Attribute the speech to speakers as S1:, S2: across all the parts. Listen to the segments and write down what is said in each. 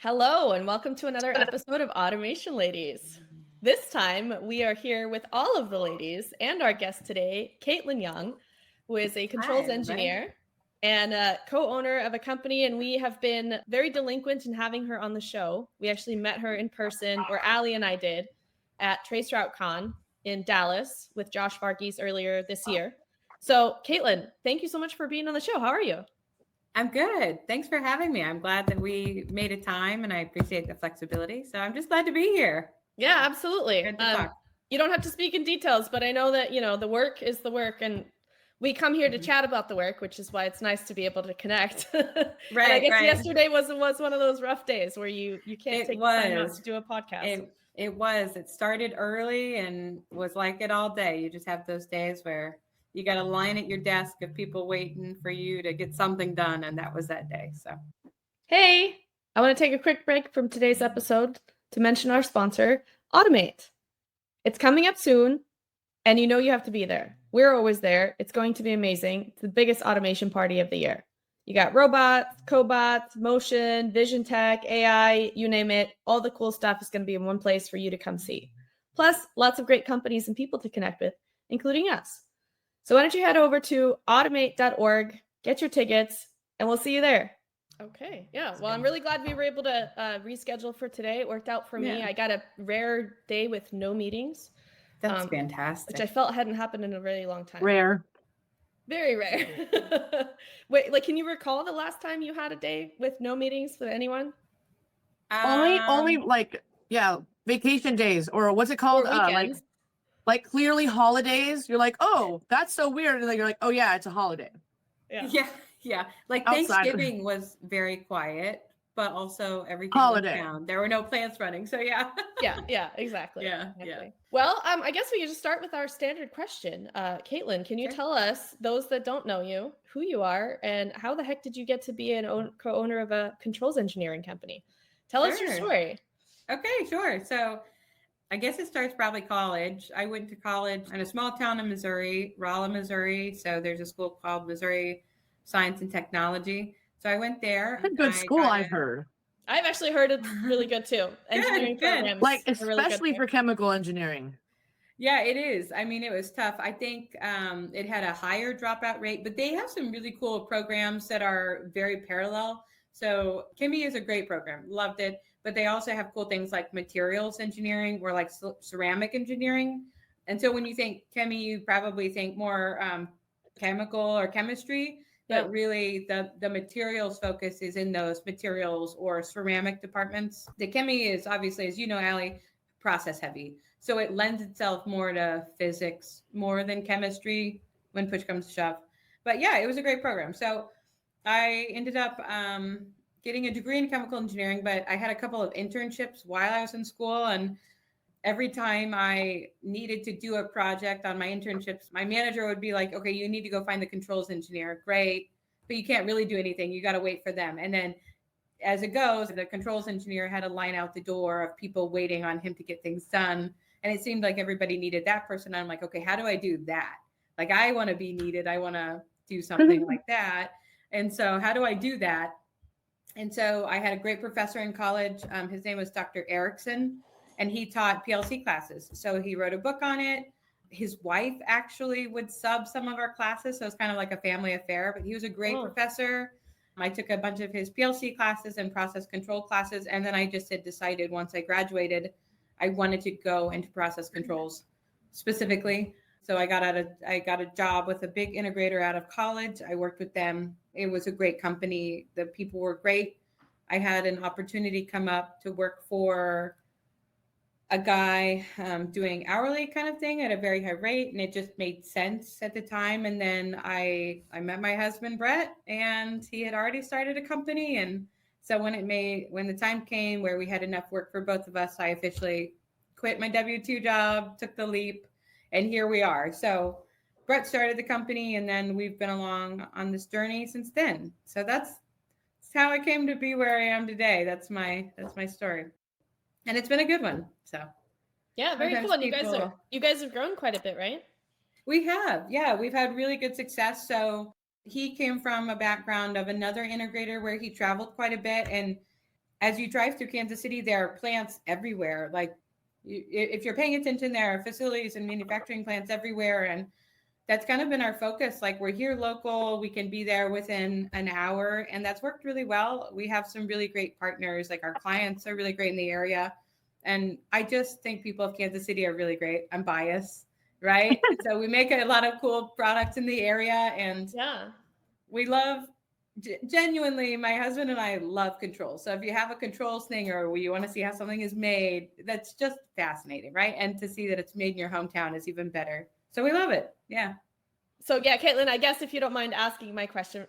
S1: Hello, and welcome to another episode of Automation Ladies. This time, we are here with all of the ladies and our guest today, Caitlyn Young, who is a
S2: Hi,
S1: controls
S2: everybody.
S1: engineer and a co-owner of a company, and we have been very delinquent in having her on the show. We actually met her in person, or Allie and I did, at TraceRouteCon in Dallas with Josh Varkes earlier this year. So, Caitlyn, thank you so much for being on the show. How are you?
S2: I'm good. Thanks for having me. I'm glad that we made a time and I appreciate the flexibility. So I'm just glad to be here.
S1: Yeah, absolutely.
S2: Good to talk.
S1: You don't have to speak in details, but I know that, the work is the work, and we come here to
S2: Mhm.
S1: chat about the work, which is why it's nice to be able to connect. And I
S2: Right,
S1: guess
S2: right.
S1: yesterday was one of those rough days where you can't
S2: It
S1: take the time out to
S2: was.
S1: do a podcast.
S2: It was. It started early and was like it all day. You just have those days where you got a line at your desk of people waiting for you to get something done, and that was that day. So
S1: Hey, I want to take a quick break from today's episode to mention our sponsor, Automate. It's coming up soon, and you have to be there. We're always there. It's going to be amazing. It's the biggest automation party of the year. You got robots, cobots, motion, vision tech, AI, you name it. All the cool stuff is going to be in one place for you to come see. Plus, lots of great companies and people to connect with, including us. So why don't you head over to automate.org, get your tickets, and we'll see you there. Okay. Yeah. Well, I'm really glad we were able to reschedule for today. It worked out for me.
S2: yeah,
S1: I got a rare day with no meetings,
S2: that's
S1: which I
S2: fantastic.
S1: felt hadn't happened in a really long time.
S3: Rare.
S1: Very rare. Wait, can you recall the last time you had a day with no meetings with anyone?
S3: Only
S2: Um,
S3: vacation days, or what's it called?
S1: Or weekends?
S3: Like clearly holidays. You're like, oh, that's so weird. And then you're like, oh yeah, it's a holiday.
S1: Yeah.
S2: Yeah. Like
S3: Outside.
S2: Thanksgiving was very quiet, but also everything
S3: Holiday.
S2: went down. There were no plants running. So yeah.
S1: Yeah, exactly.
S2: Yeah.
S1: Exactly. Well, I guess we could just start with our standard question. Caitlyn, can you
S2: Sure.
S1: tell us, those that don't know you, who you are, and how the heck did you get to be an co-owner of a controls engineering company? Tell us your
S2: Sure.
S1: story.
S2: Okay, sure. So I guess it starts probably college. I went to college in a small town in Missouri, Rolla, Missouri. So there's a school called Missouri Science and Technology. So I went there.
S3: It's a good
S2: I
S3: school,
S2: got
S3: I've heard.
S1: I've actually heard it's really good too. Engineering
S2: good.
S1: programs
S3: Like
S1: are really good
S3: especially
S1: there.
S3: for chemical engineering.
S2: Yeah, it is. I mean, it was tough. I think it had a higher dropout rate, but they have some really cool programs that are very parallel. So, Kimmy is a great program. Loved it. But they also have cool things like materials engineering or like ceramic engineering. And so, when you think Kimmy, you probably think more chemical or chemistry.
S1: Yeah.
S2: But really, the materials focus is in those materials or ceramic departments. The Kimmy is obviously, as you know, Allie, process heavy. So it lends itself more to physics more than chemistry when push comes to shove. But yeah, it was a great program. So I ended up getting a degree in chemical engineering, but I had a couple of internships while I was in school. And every time I needed to do a project on my internships, my manager would be like, okay, you need to go find the controls engineer. Great. But you can't really do anything. You got to wait for them. And then as it goes, the controls engineer had a line out the door of people waiting on him to get things done. And it seemed like everybody needed that person. I'm like, okay, how do I do that? Like, I want to be needed. I want to do something like that. And so, how do I do that? And so, I had a great professor in college. His name was Dr. Erickson, and he taught PLC classes. So, he wrote a book on it. His wife actually would sub some of our classes. So, it's kind of like a family affair, but he was a great professor. I took a bunch of his PLC classes and process control classes. And then I just had decided once I graduated, I wanted to go into process controls specifically. So I got a job with a big integrator out of college. I worked with them. It was a great company. The people were great. I had an opportunity come up to work for a guy doing hourly kind of thing at a very high rate, and it just made sense at the time. And then I met my husband Brett, and he had already started a company. And so when the time came where we had enough work for both of us, I officially quit my W-2 job, took the leap, and here we are. So Brett started the company, and then we've been along on this journey since then. So that's how I came to be where I am today. That's my story, and it's been a good one. So
S1: Yeah, very cool. And you guys have grown quite a bit, right?
S2: We have. Yeah, we've had really good success. So he came from a background of another integrator where he traveled quite a bit, and as you drive through Kansas City, there are plants everywhere. Like if you're paying attention, there are facilities and manufacturing plants everywhere. And that's kind of been our focus. Like we're here local, we can be there within an hour, and that's worked really well. We have some really great partners. Like our clients are really great in the area. And I just think people of Kansas City are really great. I'm biased, right? So we make a lot of cool products in the area, and
S1: Yeah.
S2: we love, genuinely, my husband and I love controls. So if you have a controls thing or you want to see how something is made, that's just fascinating, right? And to see that it's made in your hometown is even better. So we love it. Yeah.
S1: So yeah, Caitlin, I guess if you don't mind answering my question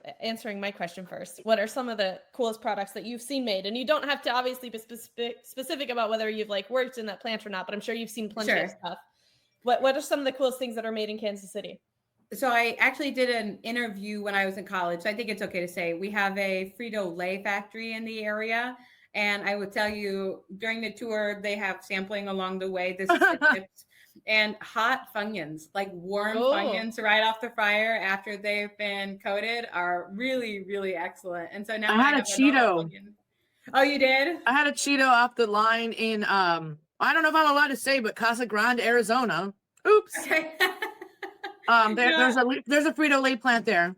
S1: first, what are some of the coolest products that you've seen made? And you don't have to obviously be specific about whether you've like worked in that plant or not, but I'm sure you've seen plenty of stuff. What are some of the coolest things that are made in Kansas City?
S2: So I actually did an interview when I was in college. So I think it's okay to say we have a Frito-Lay factory in the area. And I would tell you during the tour, they have sampling along the way. This is the chips and hot Funyuns, like warm Funyuns right off the fryer after they've been coated, are really, really excellent. And so now
S3: I had a Cheeto.
S2: Oh, you did?
S3: I had a Cheeto off the line in I don't know if I'm allowed to say, but Casa Grande, Arizona. Oops.
S2: Okay.
S3: There's a Frito-Lay plant there.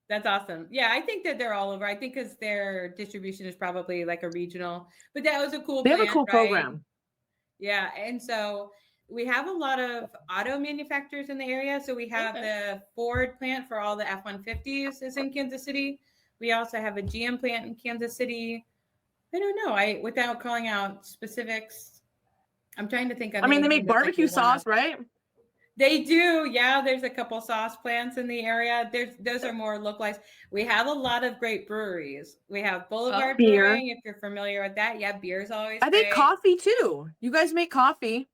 S2: That's awesome. Yeah, I think that they're all over. I think because their distribution is probably like a regional, but that was a cool
S3: They
S2: plant,
S3: have a cool
S2: right?
S3: program.
S2: Yeah. And so we have a lot of auto manufacturers in the area. So we have the Ford plant for all the F-150s is in Kansas City. We also have a GM plant in Kansas City. I don't know. Without calling out specifics, I'm trying to think of.
S3: I mean, they make barbecue sauce, right?
S2: They do. Yeah, there's a couple sauce plants in the area. Those are more localized. We have a lot of great breweries. We have Boulevard Brewing, if you're familiar with that. Yeah, beer's always
S3: I think coffee too. You guys make coffee.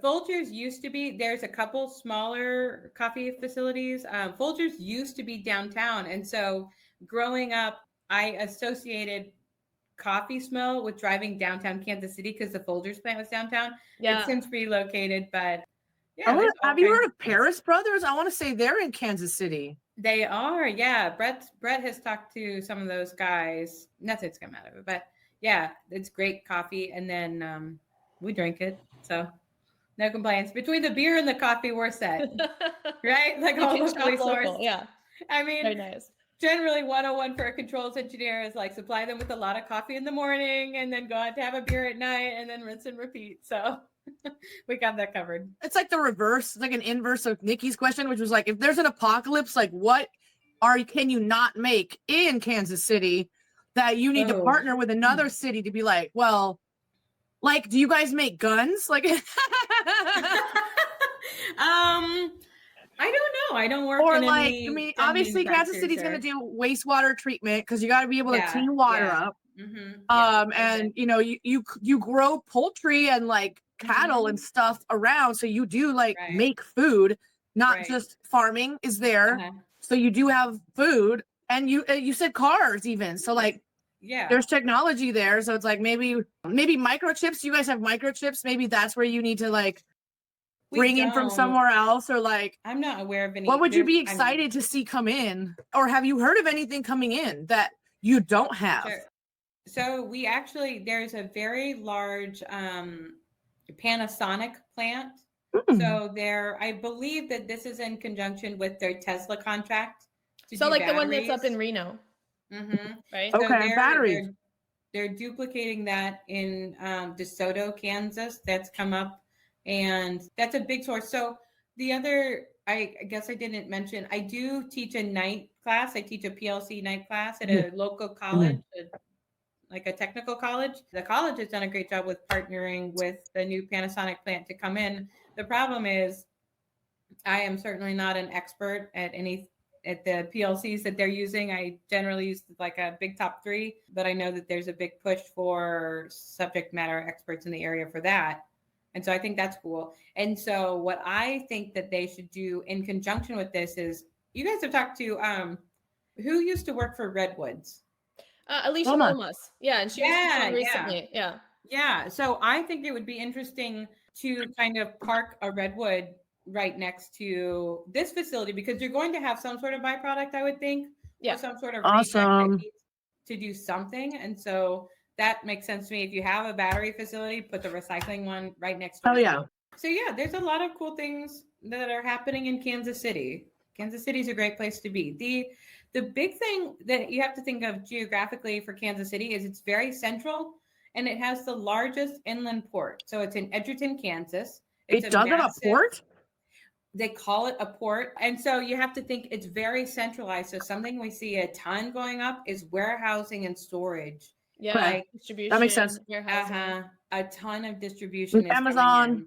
S2: Folgers used to be, there's a couple smaller coffee facilities. Folgers used to be downtown. And so growing up, I associated coffee smell with driving downtown Kansas City because the Folgers plant was downtown.
S1: Yeah.
S2: It's since relocated, but
S3: yeah. Have you heard of Paris Brothers? I want to say they're in Kansas City.
S2: They are, yeah. Brett has talked to some of those guys. Nothing's come out of it, but yeah, it's great coffee. And then we drink it, so no complaints. Between the beer and the coffee, we're set, right? Like all locally sourced.
S1: Yeah,
S2: I mean,
S1: very nice.
S2: Generally, 101 for a controls engineer is like supply them with a lot of coffee in the morning and then go out to have a beer at night and then rinse and repeat. So we got that covered.
S3: It's like the reverse, like an inverse of Nikki's question, which was like, if there's an apocalypse, like what can you not make in Kansas City that you need to partner with another city to be like, well, like, do you guys make guns? Like,
S2: I don't know. I don't work
S3: or like, I mean, obviously Kansas City's going to do wastewater treatment because you got to be able to clean water up. Mm-hmm. And you know, you grow poultry and like cattle and stuff around, so you do like make food, not just farming is there. So you do have food, and you said cars even. So like, there's technology there. So it's like maybe microchips. You guys have microchips. Maybe that's where you need to like bring in from somewhere else, or like,
S2: I'm not aware of any.
S3: What would you be excited to see come in, or have you heard of anything coming in that you don't have?
S2: Sure. So we actually, there's a very large Panasonic plant. So I believe that this is in conjunction with their Tesla contract.
S1: So like batteries. The one that's up in Reno.
S2: Right.
S3: Okay.
S2: So
S3: batteries.
S2: They're duplicating that in DeSoto, Kansas. That's come up, and that's a big source. So the other, I guess I didn't mention, I do teach a night class. I teach a PLC night class at a local college, like a technical college. The college has done a great job with partnering with the new Panasonic plant to come in. The problem is I am certainly not an expert at the PLCs that they're using. I generally use like a big top 3, but I know that there's a big push for subject matter experts in the area for that. And so I think that's cool. And so what I think that they should do in conjunction with this is, you guys have talked to who used to work for Redwoods?
S1: Alicia Lomas. Yeah, and she was recently. Yeah.
S2: So I think it would be interesting to kind of park a Redwood right next to this facility, because you're going to have some sort of byproduct, I would think, or some sort of
S3: awesome
S2: to do something. And so that makes sense to me. If you have a battery facility, put the recycling one right next door.
S3: Oh yeah.
S2: So yeah, there's a lot of cool things that are happening in Kansas City. Kansas City is a great place to be. The big thing that you have to think of geographically for Kansas City is it's very central, and it has the largest inland port. So it's in Edgerton, Kansas. It's
S3: it does have a port?
S2: They call it a port. And so you have to think it's very centralized. So something we see a ton going up is warehousing and storage.
S1: Yeah,
S3: like
S1: distribution.
S3: That makes sense.
S2: A ton of distribution is
S3: Amazon.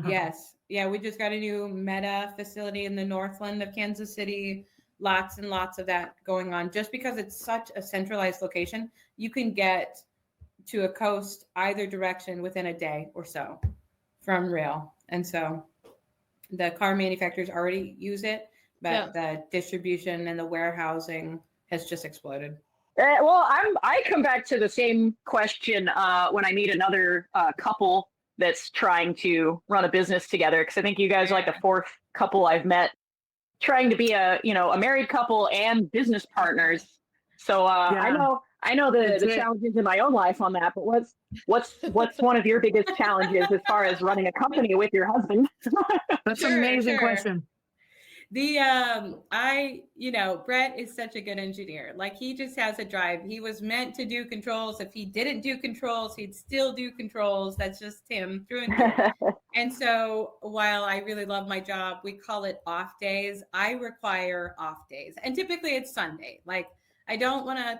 S2: Yes. Yeah, we just got a new Meta facility in the Northland of Kansas City. Lots and lots of that going on. Just because it's such a centralized location, you can get to a coast either direction within a day or so from rail. And so the car manufacturers already use it, but the distribution and the warehousing has just exploded.
S4: Well, I come back to the same question when I meet another couple that's trying to run a business together, because I think you guys are like the fourth couple I've met trying to be a married couple and business partners. So I know the challenges in my own life on that. But what's one of your biggest challenges as far as running a company with your husband?
S3: That's an amazing question.
S2: Brett is such a good engineer. Like, he just has a drive. He was meant to do controls. If he didn't do controls, he'd still do controls. That's just him through and through. And so while I really love my job, we call it off days. I require off days. And typically it's Sunday. Like, I don't want to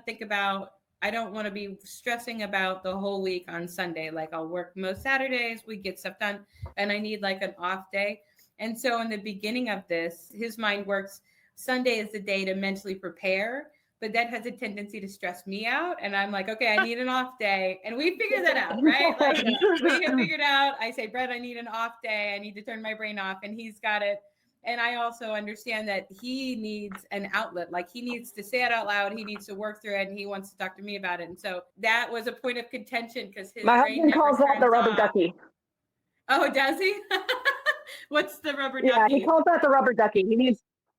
S2: be stressing about the whole week on Sunday. Like, I'll work most Saturdays, we get stuff done, and I need like an off day. And so in the beginning of this, his mind works, Sunday is the day to mentally prepare, but that has a tendency to stress me out. And I'm like, okay, I need an off day. And we figured that out, right? Like, we have figured out, I say, Brett, I need an off day. I need to turn my brain off. And he's got it. And I also understand that he needs an outlet. Like, he needs to say it out loud. He needs to work through it. And he wants to talk to me about it. And so that was a point of contention, because
S4: my husband calls that the rubber ducky.
S2: Oh, does he? What's the rubber ducky?
S4: Yeah, he calls that the rubber ducky.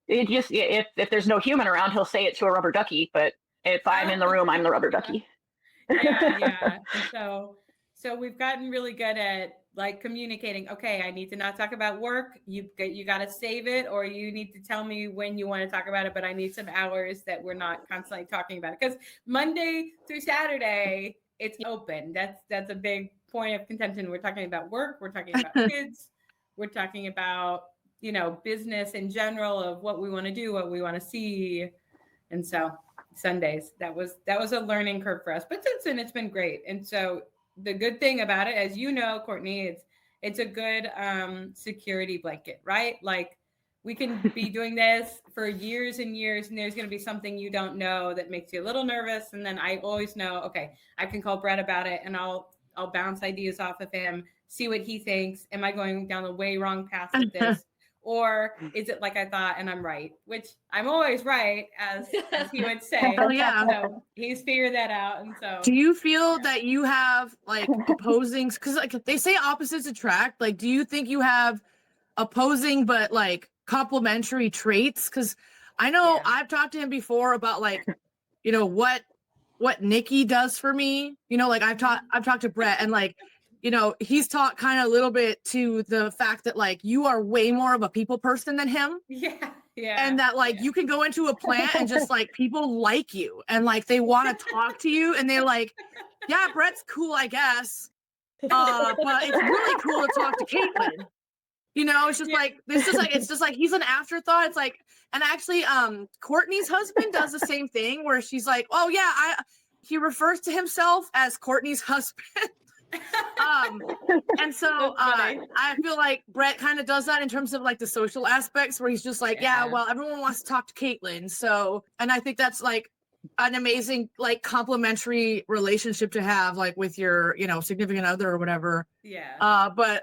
S4: If there's no human around, he'll say it to a rubber ducky. But if I'm in the room, I'm the rubber ducky.
S2: Yeah. And so we've gotten really good at like communicating. Okay, I need to not talk about work. You got to save it, or you need to tell me when you want to talk about it. But I need some hours that we're not constantly talking about it, because Monday through Saturday it's open. That's a big point of contention. We're talking about work. We're talking about kids. We're talking about, business in general, of what we want to do, what we want to see. And so Sundays, that was a learning curve for us. But since then, it's been great. And so the good thing about it, as you know, Courtney, it's a good security blanket, right? Like, we can be doing this for years and years, and there's going to be something you don't know that makes you a little nervous. And then I always know, okay, I can call Brett about it, and I'll bounce ideas off of him, see what he thinks. Am I going down the way wrong path with this? Or is it like I thought and I'm right? Which I'm always right, as he would say.
S3: Oh, yeah.
S2: So he's figured that out. And so,
S3: do you feel that you have like opposing, because like they say opposites attract, like do you think you have opposing but like complementary traits? Because I know I've talked to him before about like, what Nikki does for me. Like I've talked to Brett, and like, he's taught kind of a little bit to the fact that like you are way more of a people person than him.
S2: Yeah.
S3: And that like you can go into a plant and just like people like you and like they want to talk to you, and they're like, yeah, Brett's cool, I guess. But it's really cool to talk to Caitlyn. It's just like he's an afterthought. It's like, and actually Courtney's husband does the same thing, where she's like, oh yeah, he refers to himself as Courtney's husband. And so I feel like Brett kind of does that in terms of like the social aspects, where he's just like, yeah, well, everyone wants to talk to Caitlyn. So, and I think that's like an amazing, like, complementary relationship to have, like, with your, significant other or whatever.
S2: Yeah.
S3: But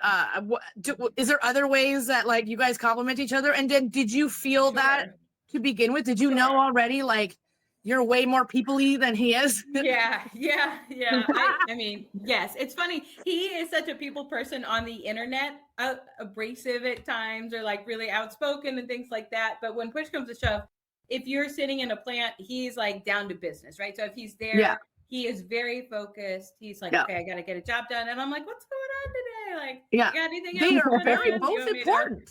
S3: is there other ways that like you guys complement each other? And then did you feel that to begin with? Did you know already, like, you're way more people-y than he is?
S2: Yeah. I mean, yes, it's funny. He is such a people person on the internet, abrasive at times, or like really outspoken and things like that. But when push comes to shove, if you're sitting in a plant, he's like down to business, right? So if he's there, he is very focused. He's like, okay, I got to get a job done. And I'm like, what's going on today? Like, you got anything else?
S3: They are very
S2: on?
S3: both important.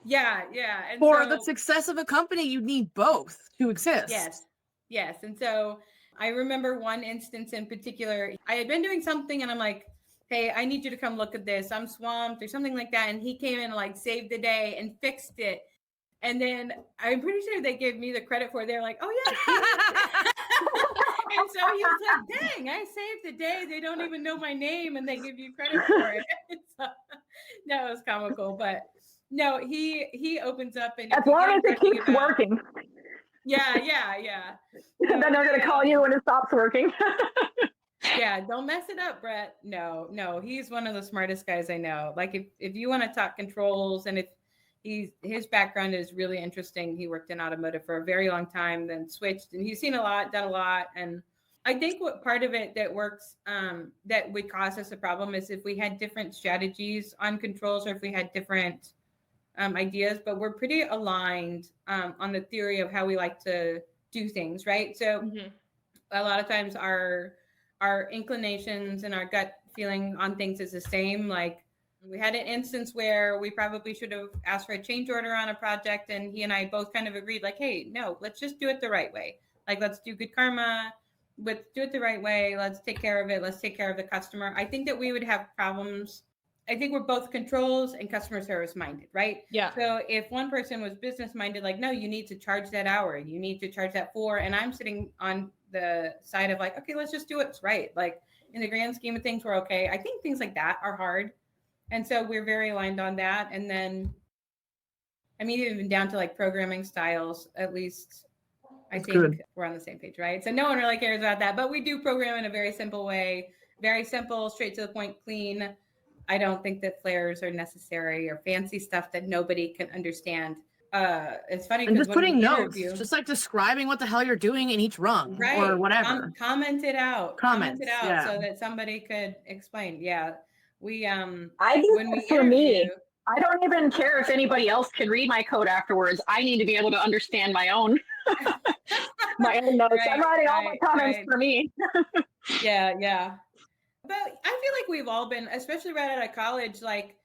S2: Yeah. And
S3: for the success of a company, you need both to exist.
S2: Yes. And so I remember one instance in particular. I had been doing something and I'm like, hey, I need you to come look at this. I'm swamped or something like that. And he came in and like saved the day and fixed it. And then I'm pretty sure they gave me the credit for it. They're like, oh, yeah. And so he was like, dang, I saved the day. They don't even know my name and they give you credit for it. So, that was comical. But no, he opens up. And
S4: as long as it keeps working.
S2: Yeah.
S4: Then they're going to call you when it stops working.
S2: Yeah, don't mess it up, Brett. No, he's one of the smartest guys I know. Like if you want to talk controls, and if his background is really interesting. He worked in automotive for a very long time, then switched, and he's seen a lot, done a lot. And I think what part of it that works, that would cause us a problem is if we had different strategies on controls, or if we had different ideas, but we're pretty aligned on the theory of how we like to do things, right? So a lot of times our inclinations and our gut feeling on things is the same. Like we had an instance where we probably should have asked for a change order on a project, and he and I both kind of agreed, like, hey, no, let's just do it the right way. Like, let's do good karma. Let's do it the right way. Let's take care of it. Let's take care of the customer. I think that we would have problems. I think we're both controls and customer service minded, right?
S1: Yeah.
S2: So if one person was business minded, like, no, you need to charge that hour. You need to charge that for, and I'm sitting on the side of like, okay, let's just do what's right. Like in the grand scheme of things, we're okay. I think things like that are hard. And so we're very aligned on that. And then, I mean, even down to like programming styles, at least I think we're on the same page, right? So no one really cares about that, but we do program in a very simple way, very simple, straight to the point, clean. I don't think that flares are necessary or fancy stuff that nobody can understand. It's funny
S3: and just putting notes, just like describing what the hell you're doing in each rung, right, or whatever.
S2: Comment it out so that somebody could explain. Yeah, we
S4: I do for me. I don't even care if anybody else can read my code afterwards. I need to be able to understand my own my own notes. I'm writing all my comments for me.
S2: Yeah. But I feel like we've all been, especially right out of college, like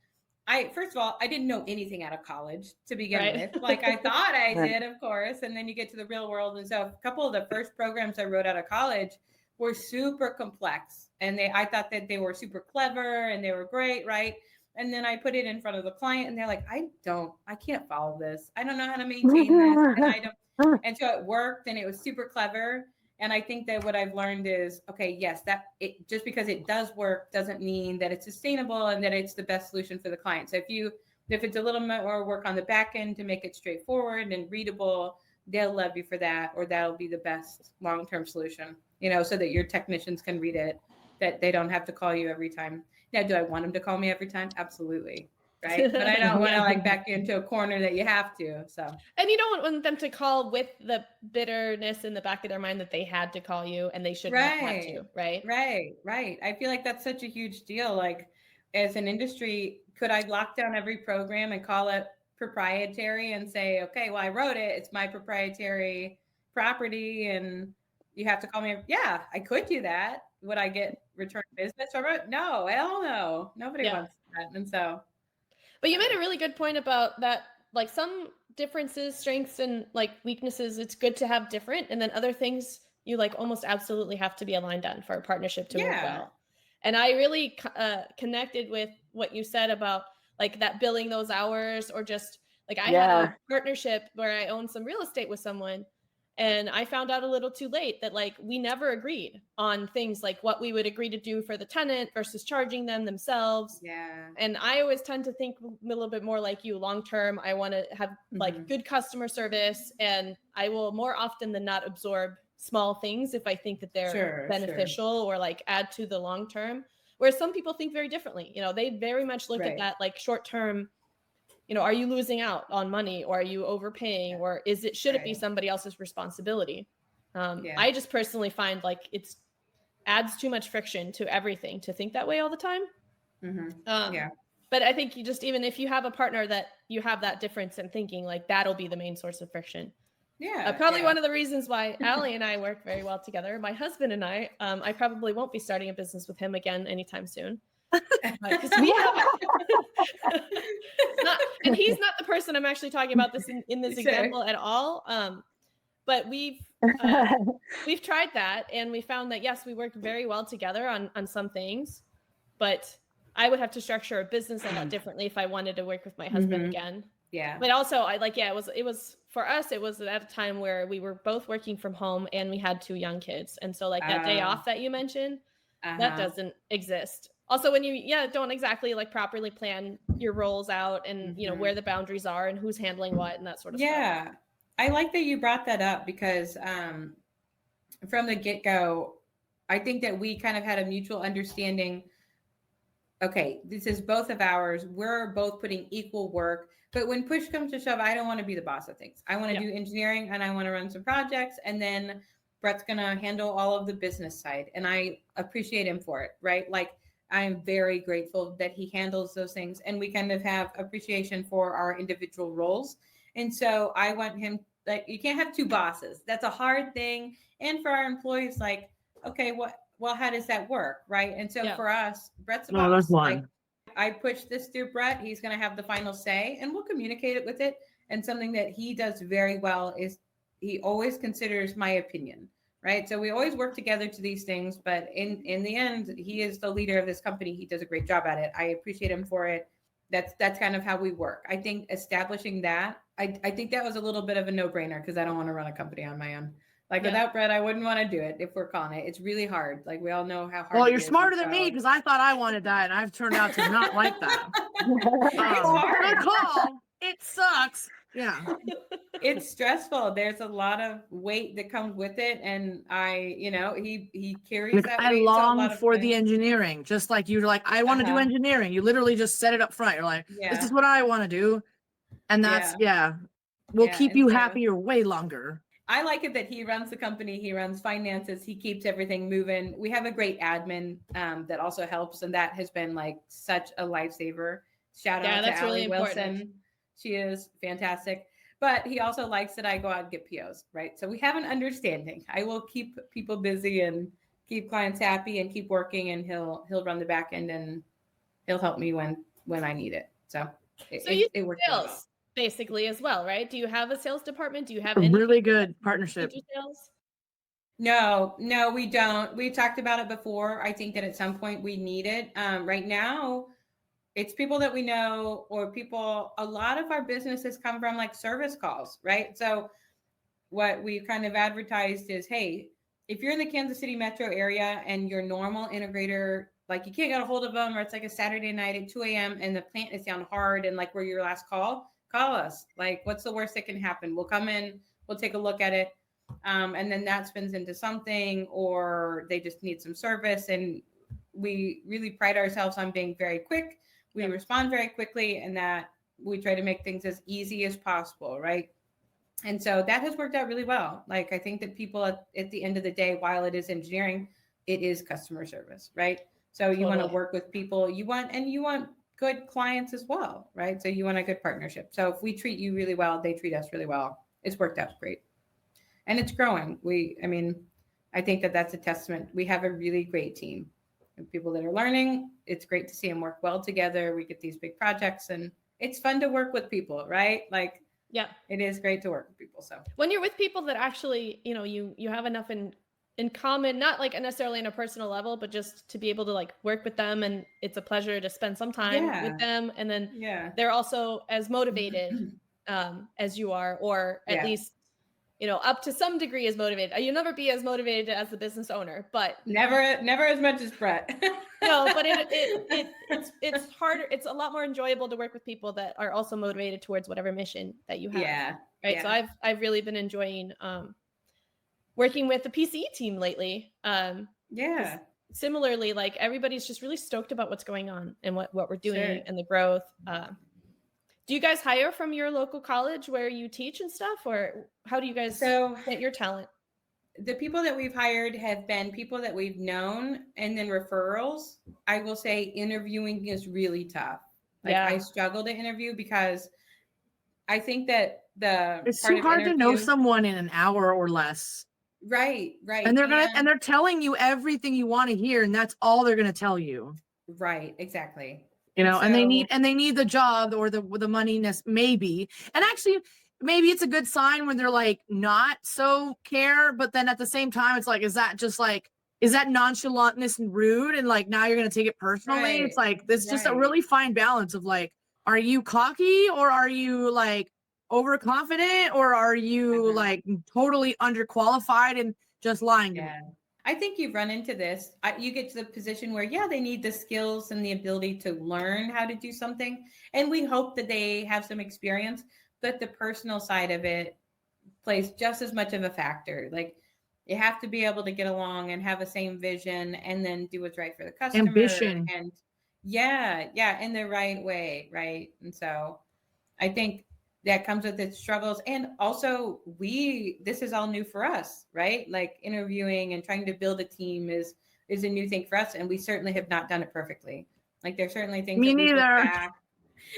S2: first of all, I didn't know anything out of college to begin with. Like I thought I did, of course. And then you get to the real world. And so a couple of the first programs I wrote out of college were super complex. And I thought that they were super clever and they were great, right? And then I put it in front of the client and they're like, I can't follow this. I don't know how to maintain this. And so it worked and it was super clever. And I think that what I've learned is, okay, yes, just because it does work doesn't mean that it's sustainable and that it's the best solution for the client. So if it's a little more work on the back end to make it straightforward and readable, they'll love you for that, or that'll be the best long-term solution, so that your technicians can read it, that they don't have to call you every time. Now, do I want them to call me every time? Absolutely. Right. But I don't want to back you into a corner that you have to. So,
S1: and you don't want them to call with the bitterness in the back of their mind that they had to call you and they shouldn't have had to.
S2: Right. I feel like that's such a huge deal. Like as an industry, could I lock down every program and call it proprietary and say, okay, well, I wrote it. It's my proprietary property and you have to call me. Yeah, I could do that. Would I get return business from it? No, hell no. Nobody wants that. And so.
S1: But you made a really good point about that, like some differences, strengths, and like weaknesses, it's good to have different. And then other things you like almost absolutely have to be aligned on for a partnership to work well. And I really connected with what you said about like that billing those hours, or just like I had a partnership where I owned some real estate with someone. And I found out a little too late that like we never agreed on things like what we would agree to do for the tenant versus charging them themselves.
S2: Yeah.
S1: And I always tend to think a little bit more like you long term. I want to have like good customer service, and I will more often than not absorb small things if I think that they're beneficial or like add to the long term. Whereas some people think very differently. They very much look at that like short term. Are you losing out on money, or are you overpaying, or should it be somebody else's responsibility? I just personally find like it adds too much friction to everything to think that way all the time. But I think even if you have a partner that you have that difference in thinking, like that'll be the main source of friction.
S2: Yeah.
S1: Probably one of the reasons why Allie and I work very well together. My husband and I probably won't be starting a business with him again anytime soon. Because we have and he's not the person I'm actually talking about this in this example at all. But we've tried that, and we found that yes, we work very well together on some things, but I would have to structure a business a lot differently if I wanted to work with my husband again.
S2: Yeah.
S1: But also it was for us, it was at a time where we were both working from home and we had 2 young kids. And so like that day off that you mentioned, that doesn't exist. Also, when you don't exactly like properly plan your roles out and you know where the boundaries are and who's handling what and that sort of stuff.
S2: Yeah. I like that you brought that up because from the get-go, I think that we kind of had a mutual understanding. Okay, this is both of ours. We're both putting equal work. But when push comes to shove, I don't want to be the boss of things. I want to do engineering and I want to run some projects. And then Brett's going to handle all of the business side. And I appreciate him for it, right? Like, I am very grateful that he handles those things. And we kind of have appreciation for our individual roles. And so I want him, like, you can't have 2 bosses. That's a hard thing. And for our employees, like, okay, well, how does that work? Right. And so for us, Brett's the boss.
S3: There's one.
S2: Like, I push this through Brett. He's going to have the final say and we'll communicate it with it. And something that he does very well is he always considers my opinion. Right. So we always work together to these things. But in the end, he is the leader of this company. He does a great job at it. I appreciate him for it. That's kind of how we work. I think establishing that, I think that was a little bit of a no-brainer because I don't want to run a company on my own. Like without Brett, I wouldn't want to do it if we're calling it. It's really hard. Like we all know how hard.
S3: Well, you're smarter than me because I thought I wanted that and I've turned out to not like that. Good call. It sucks. Yeah.
S2: It's stressful. There's a lot of weight that comes with it. And he carries that weight.
S3: I long for the engineering, just like you're like, I want to do engineering. You literally just set it up front. You're like, this is what I want to do. And that's, will keep you happier way longer.
S2: I like it that he runs the company. He runs finances. He keeps everything moving. We have a great admin that also helps. And that has been like such a lifesaver. Shout out to Allie Wilson. She is fantastic. But he also likes that I go out and get POs, right? So we have an understanding. I will keep people busy and keep clients happy and keep working, and he'll run the back end and he'll help me when I need it. So it works
S1: sales
S2: well.
S1: Basically as well, right? Do you have a sales department? Do you have
S3: a really good partnership?
S1: Sales?
S2: No, we don't. We talked about it before. I think that at some point we need it. Right now, it's people that we know or people, a lot of our businesses come from like service calls, right? So what we've kind of advertised is, hey, if you're in the Kansas City metro area and your normal integrator, like you can't get a hold of them, or it's like a Saturday night at 2 a.m. and the plant is down hard and like we're your last call us. Like, what's the worst that can happen? We'll come in, we'll take a look at it. And then that spins into something, or they just need some service. And we really pride ourselves on being very quick. We respond very quickly, and that we try to make things as easy as possible, right? And so that has worked out really well. Like, I think that people at the end of the day, while it is engineering, it is customer service, right? So you want to work with people, you want good clients as well, right? So you want a good partnership. So if we treat you really well, they treat us really well. It's worked out great. And it's growing. I think that that's a testament. We have a really great team of people that are learning. It's great to see them work well together. We get these big projects and it's fun to work with people, right? Like, it is great to work with people. So
S1: when you're with people that actually, you have enough in common, not like necessarily in a personal level, but just to be able to like work with them, and it's a pleasure to spend some time with them, and then they're also as motivated as you are, or at least up to some degree as motivated. You'll never be as motivated as the business owner, but
S2: never as much as Brett.
S1: No, but it's harder. It's a lot more enjoyable to work with people that are also motivated towards whatever mission that you have. Right. So I've really been enjoying working with the PCE team lately. Similarly, like everybody's just really stoked about what's going on and what we're doing and the growth. Do you guys hire from your local college where you teach and stuff, or how do you guys get your talent?
S2: The people that we've hired have been people that we've known, and then referrals. I will say interviewing is really tough. Like I struggle to interview because I think that
S3: It's too hard to know someone in an hour or less.
S2: Right.
S3: And they're telling you everything you want to hear, and that's all they're gonna tell you.
S2: Right, exactly.
S3: You know, and they need the job or the moneyness, maybe. And actually, maybe it's a good sign when they're like not so care, but then at the same time, it's like, is that nonchalantness and rude? And like now you're gonna take it personally. Right. It's like this just a really fine balance of like, are you cocky or are you like overconfident or are you like totally underqualified and just lying to me?
S2: I think you've run into this. You get to the position where, they need the skills and the ability to learn how to do something. And we hope that they have some experience, but the personal side of it plays just as much of a factor. Like you have to be able to get along and have the same vision and then do what's right for the customer.
S3: Ambition.
S2: And in the right way. Right. And so I think that comes with its struggles. And also this is all new for us, right? Like interviewing and trying to build a team is a new thing for us. And we certainly have not done it perfectly. Like there's certainly things
S3: Me neither.
S2: Back.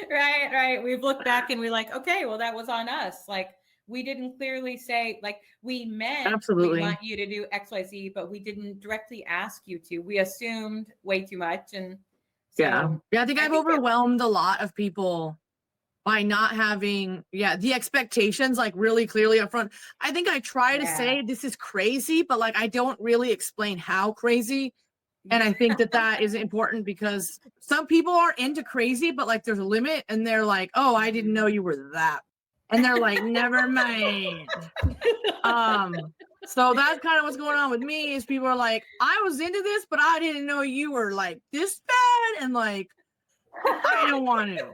S2: Right. We've looked back and we're like, okay, well, that was on us. Like we didn't clearly say, like we meant
S3: absolutely
S2: we want you to do XYZ, but we didn't directly ask you to. We assumed way too much. And so,
S3: I think I've overwhelmed a lot of people by not having the expectations like really clearly up front. I think I try to say this is crazy, but like I don't really explain how crazy. And I think that is important because some people are into crazy, but like there's a limit and they're like, oh, I didn't know you were that. And they're like, never mind. So that's kind of what's going on with me is people are like, I was into this, but I didn't know you were like this bad. And like, I don't want to.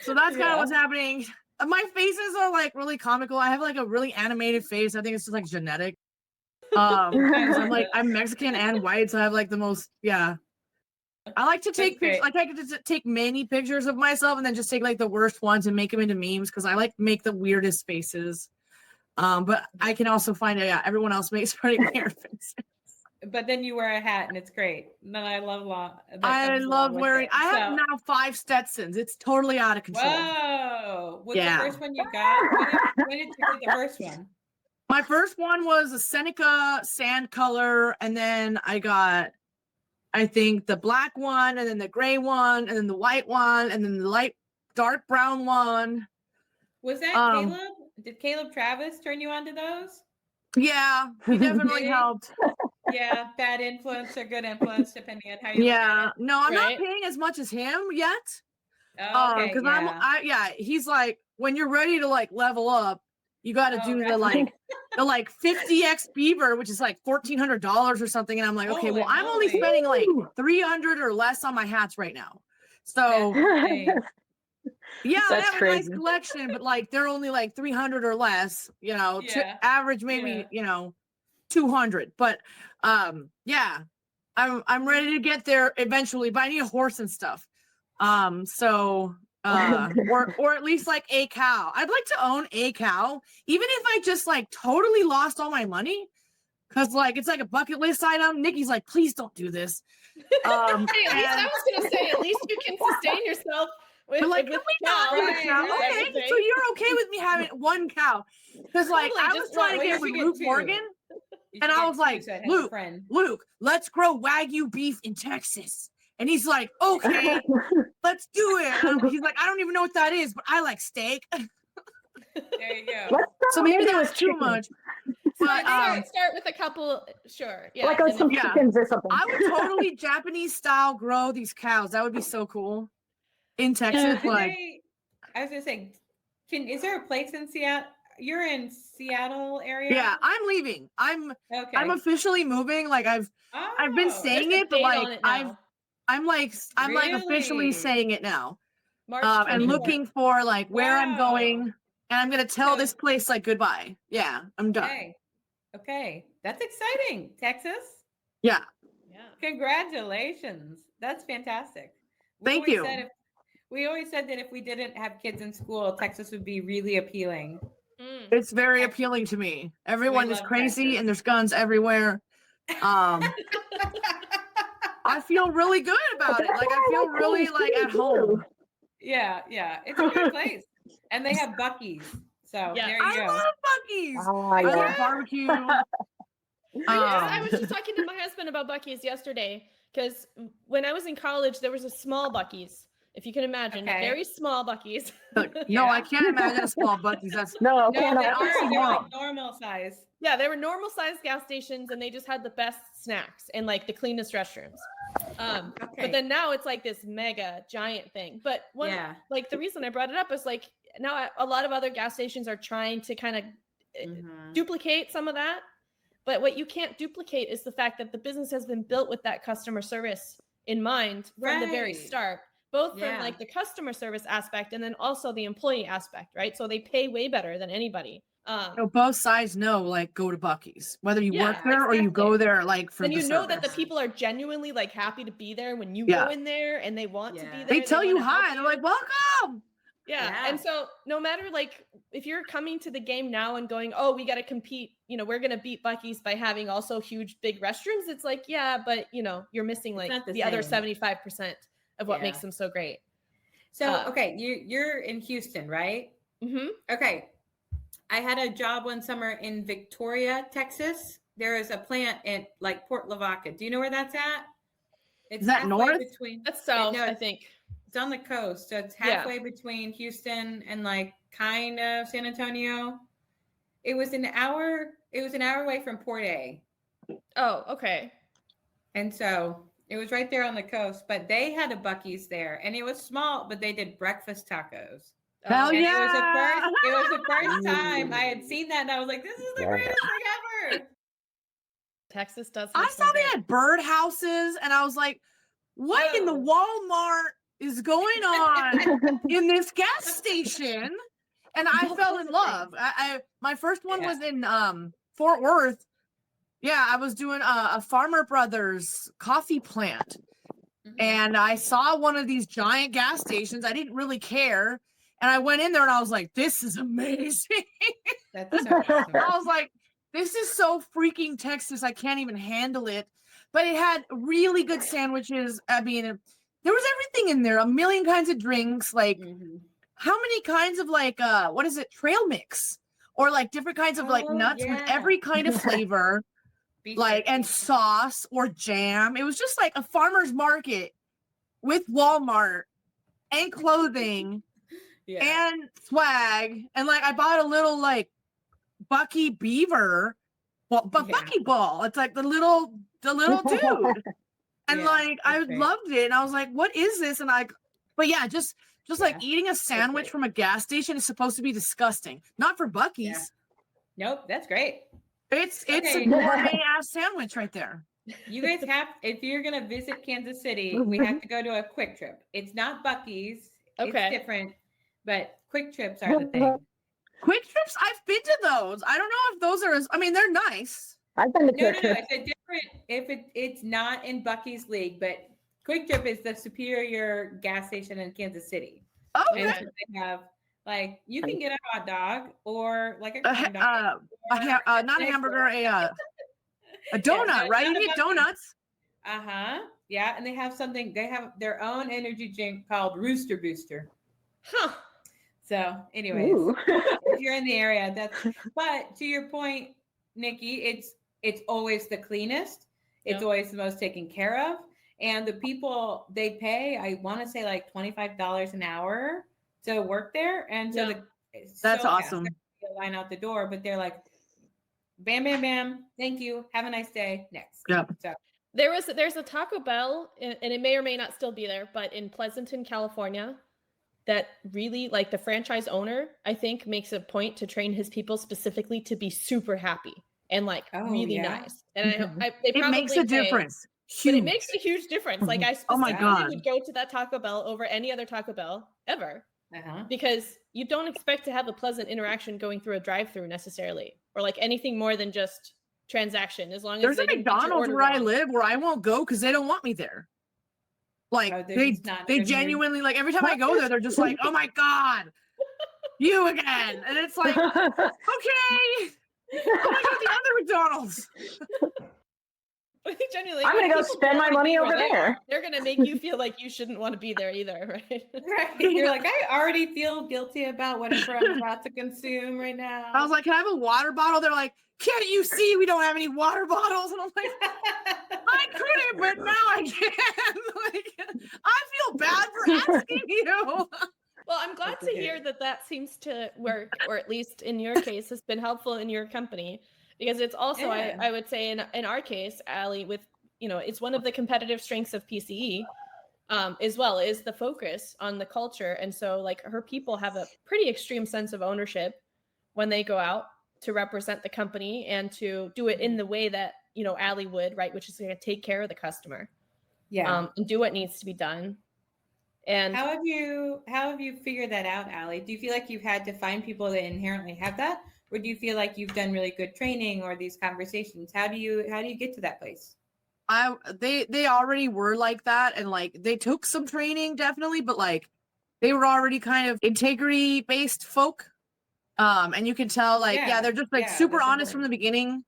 S3: So that's kind of what's happening. My faces are like really comical. I have like a really animated face. I think it's just like genetic. I'm Mexican and white, so I have like the most I like to take pictures. Like I could just take many pictures of myself and then just take like the worst ones and make them into memes because I like to make the weirdest faces. But I can also find everyone else makes pretty weird faces.
S2: But then you wear a hat and it's great. And then I love
S3: wearing. I have now 5 Stetsons. It's totally out of control.
S2: Whoa! What's the first one you got? When did you get the first one?
S3: My first one was a Seneca sand color, and then I got, I think, the black one, and then the gray one, and then the white one, and then the dark brown one.
S2: Was that Caleb? Did Caleb Travis turn you on to those?
S3: Yeah, he definitely helped.
S2: Yeah, bad influence or good influence, depending on how you look at it.
S3: No, I'm not paying as much as him yet.
S2: Oh, okay,
S3: because he's like, when you're ready to like level up, you got to do the 50x beaver, which is like $1,400 or something. And I'm like, okay, well, I'm only spending like $300 or less on my hats right now. So I have a nice collection, but like they're only like $300 or less, to average maybe, 200. But I'm ready to get there eventually, but I need a horse and stuff. Or at least like a cow. I'd like to own a cow, even if I just like totally lost all my money. Cause like it's like a bucket list item. Nikki's like, please don't do this.
S1: I was gonna say, at least you can sustain yourself with,
S3: like,
S1: with
S3: cow. Okay, so you're okay with me having one cow? Because like I was trying to get with Luke Morgan, and I was like, Luke, let's grow Wagyu beef in Texas. And he's like, okay, let's do it. He's like, I don't even know what that is, but I like steak.
S2: There you go.
S3: So maybe that was too much.
S1: But start with a couple, sure. Yeah.
S4: Like some chickens or something.
S3: I would totally Japanese style grow these cows. That would be so cool. In Texas.
S2: I was gonna say, is there a place in Seattle? You're in Seattle area?
S3: Yeah, I'm leaving. I'm officially moving. Like I've been saying it, but like I'm officially saying it now. And looking for like where I'm going, and I'm gonna tell this place like goodbye. Yeah, I'm done.
S2: Okay. That's exciting. Texas?
S3: Yeah.
S2: Congratulations. That's fantastic.
S3: Thank you.
S2: We always said that if we didn't have kids in school, Texas would be really appealing.
S3: It's very appealing to me. Everyone is crazy Texas. And there's guns everywhere. I feel really good about it. Like I feel really like at home.
S2: Yeah. It's a good place. And they have Buc-ee's. So
S1: Yeah.
S2: there you go.
S3: I love Buc-ee's.
S4: Oh,
S3: I
S4: yeah.
S3: love barbecue.
S1: I was just talking to my husband about Buc-ee's yesterday because when I was in college, there was a small Buc-ee's, if you can imagine,
S2: Okay.
S1: very small Buc-ee's.
S3: No, I can't imagine a small Buc-ee's. That's
S4: No,
S2: No,
S4: can't
S2: they
S4: imagine.
S2: were like normal size.
S1: Yeah, they were normal sized gas stations and they just had the best snacks and like the cleanest restrooms. But then now it's like this mega giant thing. But like the reason I brought it up is like now a lot of other gas stations are trying to kind of duplicate some of that. But what you can't duplicate is the fact that the business has been built with that customer service in mind from the very start, both from like the customer service aspect and then also the employee aspect, right? So they pay way better than anybody.
S3: Both sides know, like, go to Buc-ee's, whether you work there or you go there, like, for
S1: and
S3: the
S1: you know
S3: service.
S1: that the people are genuinely like happy to be there when you go in there and they want to be there.
S3: They tell you hi. They're like, welcome.
S1: Yeah. And so no matter like if you're coming to the game now and going, oh, we got to compete, you know, we're going to beat Buc-ee's by having also huge big restrooms. It's like, yeah, but you know, you're missing like the other 75% of what makes them so great.
S2: So, okay, you're in Houston, right?
S1: Mm-hmm.
S2: Okay. I had a job one summer in Victoria, Texas. There is a plant in like Port Lavaca. Do you know where that's at? It's
S3: is that north?
S1: That's south, I think.
S2: It's on the coast. So it's halfway between Houston and like kind of San Antonio. It was an hour away from Port A.
S1: Oh, okay.
S2: And so it was right there on the coast, but they had a Buc-ee's there and it was small, but they did breakfast tacos.
S3: Hell yeah.
S2: It was the first time I had seen that and I was like, this is the greatest thing ever.
S1: Texas does.
S3: I saw they had bird houses and I was like, what in the Walmart is going on in this gas station? And I fell in love. My first one was in Fort Worth. Yeah, I was doing a Farmer Brothers coffee plant. And I saw one of these giant gas stations. I didn't really care. And I went in there and I was like, this is amazing.
S2: That's so awesome.
S3: I was like, this is so freaking Texas. I can't even handle it. But it had really good sandwiches. I mean, there was everything in there. A million kinds of drinks. Like, how many kinds of like, what is it? Trail mix. Or like different kinds of like nuts with every kind of flavor. Like, and sauce or jam. It was just like a farmer's market with Walmart and clothing. And swag, and like I bought a little like Bucky beaver, Bucky ball. It's like the little dude, and like I loved it, and I was like, "What is this?" And but yeah, just like eating a sandwich from a gas station is supposed to be disgusting. Not for Buc-ee's.
S2: Nope, that's great.
S3: It's a gourmet ass sandwich right there.
S2: You guys have, if you're gonna visit Kansas City, we have to go to a Quick Trip. It's not Buc-ee's.
S1: Okay.
S2: It's different. But Quick Trips are the thing.
S3: Quick Trips, I've been to those. I don't know if those are I mean, they're nice.
S4: I've been to
S2: No,
S4: Quick Trip.
S2: it's a different. It's not in Buc-ee's league, but Quick Trip is the superior gas station in Kansas City.
S3: Oh,
S2: and so they have like you can get a hot dog or like a corn dog,
S3: not a hamburger, a donut, right? You get donuts.
S2: Yeah, and they have something. They have their own energy drink called Rooster Booster.
S1: Huh.
S2: So, anyways, if you're in the area, but to your point, Nikki, it's always the cleanest. It's always the most taken care of. And the people they pay, I want to say like $25 an hour to work there. And so
S3: that's awesome.
S2: They line out the door, but they're like, bam, bam, bam. Thank you. Have a nice day. Next.
S3: Yeah.
S2: So
S1: there's a Taco Bell, and it may or may not still be there, but in Pleasanton, California, that really like the franchise owner, I think, makes a point to train his people specifically to be super happy and like really nice. And
S3: it makes a difference.
S1: But it makes a huge difference. Like I
S3: specifically
S1: would go to that Taco Bell over any other Taco Bell ever. Because you don't expect to have a pleasant interaction going through a drive-through necessarily, or like anything more than just transaction. As long as
S3: there's a McDonald's where I live where I won't go because they don't want me there. Like they genuinely like every time I go there, they're just like, oh my God, you again. And it's like, okay, I'm gonna go to the other McDonald's.
S1: Genuinely,
S4: I'm gonna go spend my money over there.
S1: They're gonna make you feel like you shouldn't want to be there either, right?
S2: Right. You're like, I already feel guilty about whatever I'm about to consume right now.
S3: I was like, can I have a water bottle? They're like, can't you see we don't have any water bottles? And I'm like, I couldn't, but now I can. Like, I feel bad for asking you.
S1: Well, I'm glad to hear that seems to work, or at least in your case, has been helpful in your company. Because it's also, I would say, in our case, Allie, with, it's one of the competitive strengths of PCE as well, is the focus on the culture. And so, like, her people have a pretty extreme sense of ownership when they go out to represent the company and to do it in the way that, Allie would, right? Which is going to take care of the customer.
S2: Yeah.
S1: And do what needs to be done. And
S2: how have you figured that out, Allie? Do you feel like you've had to find people that inherently have that? Or do you feel like you've done really good training or these conversations? How do you get to that place?
S3: They already were like that, and like they took some training definitely, but like they were already kind of integrity based folk. And you can tell like they're just like super honest from the beginning.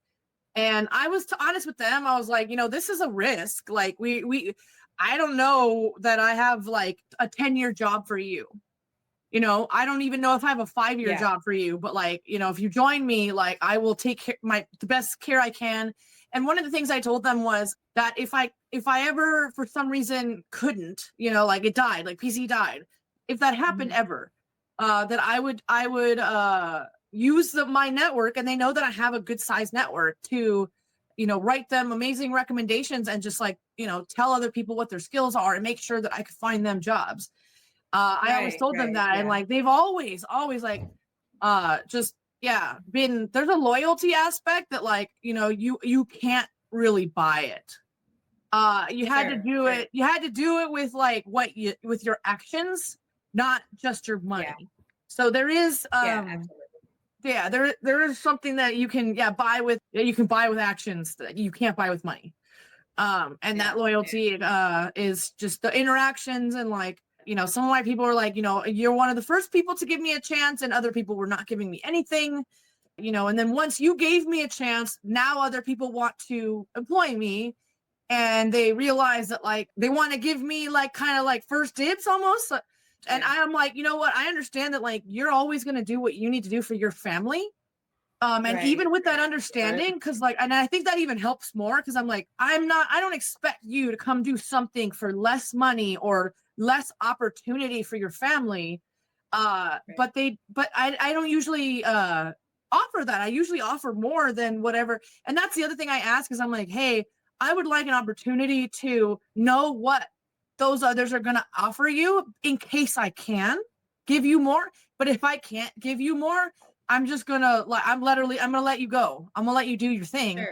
S3: And I was honest with them. I was like, this is a risk. Like I don't know that I have like a 10-year job for you. I don't even know if I have a 5-year job for you, but like, if you join me, like I will take the best care I can. And one of the things I told them was that if I ever for some reason couldn't, like it died, like PC died, if that happened ever, that I would use my network, and they know that I have a good sized network to, write them amazing recommendations and just like, tell other people what their skills are and make sure that I could find them jobs. I always told them that, and like they've always like been, there's a loyalty aspect that like you can't really buy it. You had to do it. You had to do it with like with your actions, not just your money. So there is there is something that you can buy with actions that you can't buy with money. And that loyalty is just the interactions, and like, some of my people were like, you're one of the first people to give me a chance, and other people were not giving me anything, and then once you gave me a chance, now other people want to employ me, and they realize that like they want to give me like kind of like first dibs almost. And I'm like, what? I understand that like you're always going to do what you need to do for your family. And even with that understanding, because like, and I think that even helps more, because I'm like, I don't expect you to come do something for less money or less opportunity for your family. But I don't usually offer that. I usually offer more than whatever. And that's the other thing I ask, is I'm like, hey, I would like an opportunity to know what those others are going to offer you in case I can give you more. But if I can't give you more, I'm just gonna I'm gonna let you go. I'm gonna let you do your thing.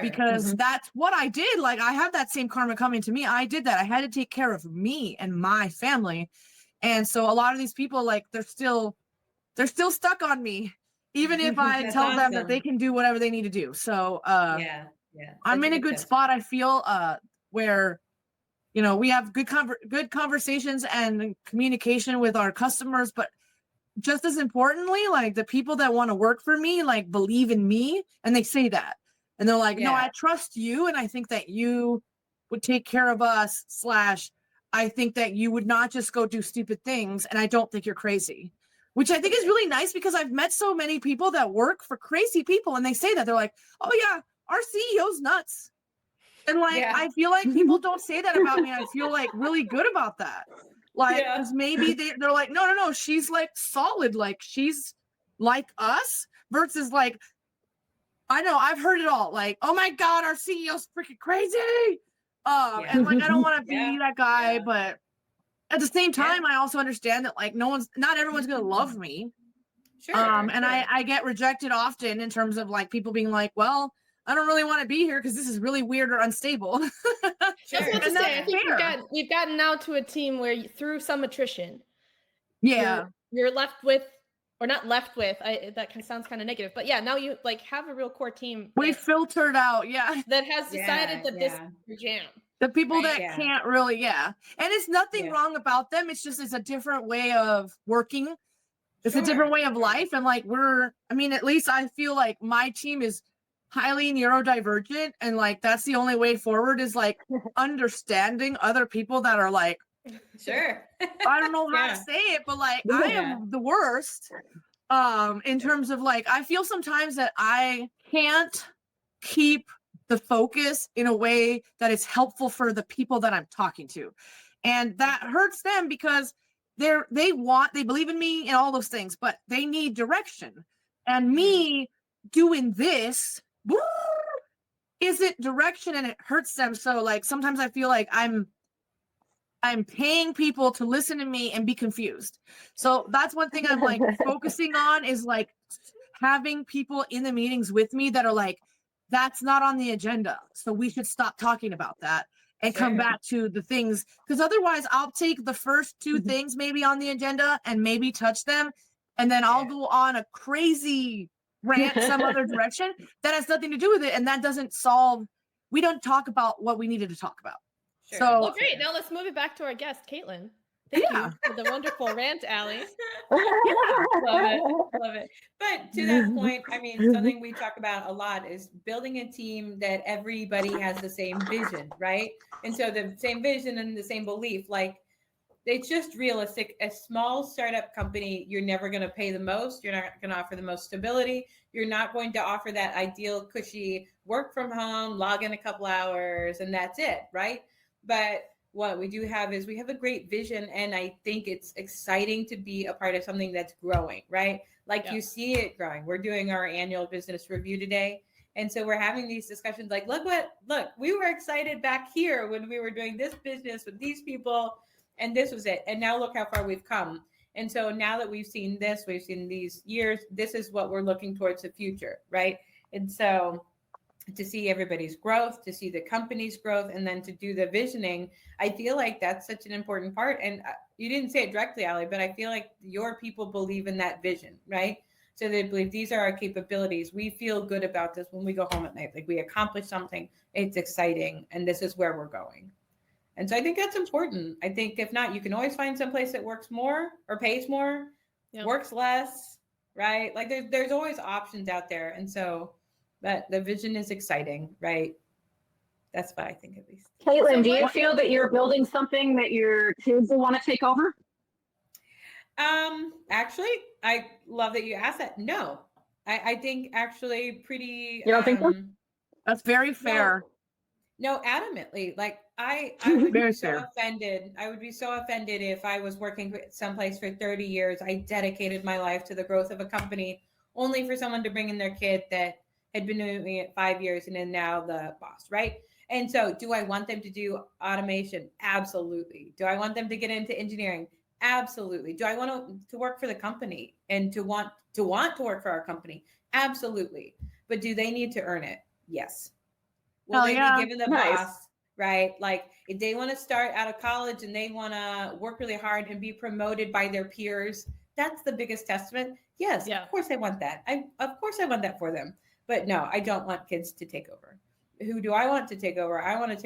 S3: Because that's what I did. Like I have that same karma coming to me. I did that. I had to take care of me and my family. And so a lot of these people, like they're still stuck on me, even if I tell them that they can do whatever they need to do. So I'm in a good spot, I feel, where we have good conversations and communication with our customers, but just as importantly, like the people that want to work for me, like believe in me, and they say that, and they're like, no, I trust you, and I think that you would take care of us. / I think that you would not just go do stupid things, and I don't think you're crazy, which I think is really nice, because I've met so many people that work for crazy people, and they say that they're like, oh yeah, our CEO's nuts. And like, I feel like people don't say that about me. I feel like really good about that. Like, because maybe they're like, no, she's like solid. Like she's like us, versus like, I know I've heard it all. Like, oh my God, our CEO's freaking crazy. And like, I don't want to be that guy, but at the same time, I also understand that like not everyone's going to love me. And I get rejected often in terms of like people being like, well, I don't really want to be here because this is really weird or unstable.
S1: That's what to say. I think we've gotten now to a team where through some attrition, you're left with, or not left with, that sounds kind of negative, but now you like have a real core team.
S3: We filtered out,
S1: that has decided that this is your jam.
S3: The people that can't really, and it's nothing wrong about them. It's just, it's a different way of working. It's a different way of life. And like at least I feel like my team is highly neurodivergent, and like that's the only way forward is like understanding other people that are like,
S2: Sure.
S3: I don't know how to say it, but like I am the worst. In terms of like, I feel sometimes that I can't keep the focus in a way that is helpful for the people that I'm talking to. And that hurts them because they believe in me and all those things, but they need direction. And me doing this isn't direction, and it hurts them. So like sometimes I feel like I'm paying people to listen to me and be confused. So that's one thing I'm like focusing on, is like having people in the meetings with me that are like, that's not on the agenda, so we should stop talking about that and come back to the things. Because otherwise I'll take the first two things maybe on the agenda and maybe touch them, and then I'll go on a crazy rant some other direction that has nothing to do with it, and that doesn't solve, we don't talk about what we needed to talk about.
S2: Sure.
S3: So
S1: Well, great. Now let's move it back to our guest, Caitlyn. Thank you for the wonderful rant, Allie.
S2: Love it. Love it. But to that point, I mean, something we talk about a lot is building a team that everybody has the same vision, right? And so the same vision and the same belief, like it's just realistic. A small startup company, you're never going to pay the most. You're not going to offer the most stability. You're not going to offer that ideal, cushy work from home, log in a couple hours, and that's it, right? But what we do have is we have a great vision, and I think it's exciting to be a part of something that's growing, right? Like you see it growing. We're doing our annual business review today. And so we're having these discussions like, look, we were excited back here when we were doing this business with these people, and this was it. And now look how far we've come. And so now that we've seen this, we've seen these years, this is what we're looking towards the future, right? And so to see everybody's growth, to see the company's growth, and then to do the visioning, I feel like that's such an important part. And you didn't say it directly, Allie, but I feel like your people believe in that vision, right? So they believe these are our capabilities. We feel good about this when we go home at night. Like we accomplished something, it's exciting, and this is where we're going. And so I think that's important. I think if not, you can always find some place that works more or pays more, works less, right? Like there's always options out there. And so, but the vision is exciting, right? That's what I think, at least.
S4: Caitlyn, do you feel that you're building something that your kids will want to take over?
S2: Actually, I love that you asked that. No, I think actually pretty.
S4: You don't think so?
S3: That's very fair.
S2: No, adamantly. Like I would be so offended. I would be so offended if I was working someplace for 30 years. I dedicated my life to the growth of a company only for someone to bring in their kid that had been doing it 5 years and is now the boss, right? And so do I want them to do automation? Absolutely. Do I want them to get into engineering? Absolutely. Do I want to work for the company and to want to work for our company? Absolutely. But do they need to earn it? Yes. Will they be given the boss, right? Like if they want to start out of college and they want to work really hard and be promoted by their peers, that's the biggest testament. Yes, of course I want that. Of course I want that for them. But no, I don't want kids to take over. Who do I want to take over? I want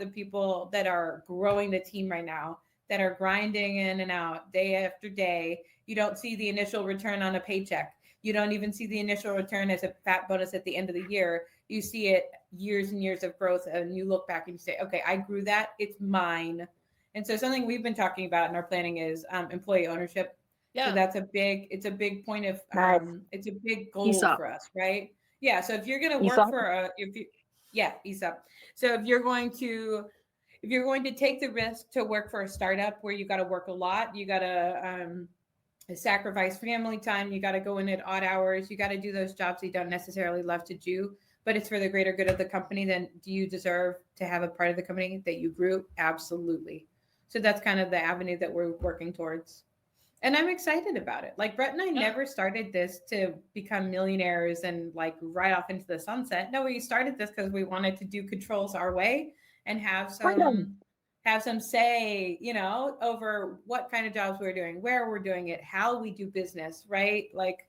S2: the people that are growing the team right now, that are grinding in and out day after day. You don't see the initial return on a paycheck. You don't even see the initial return as a fat bonus at the end of the year. You see it years and years of growth, and you look back and you say, okay, I grew that. It's mine. And so something we've been talking about in our planning is employee ownership. Yeah. So it's a big point of, it's a big goal for us, right? Yeah. So if you're going to work for ESOP. So if you're going to take the risk to work for a startup where you got to work a lot, you got to sacrifice family time, you got to go in at odd hours, you got to do those jobs you don't necessarily love to do, but it's for the greater good of the company, then do you deserve to have a part of the company that you grew? Absolutely. So that's kind of the avenue that we're working towards. And I'm excited about it. Like Brett and I never started this to become millionaires and like right off into the sunset. No, we started this because we wanted to do controls our way and have some say, over what kind of jobs we're doing, where we're doing it, how we do business, right? Like,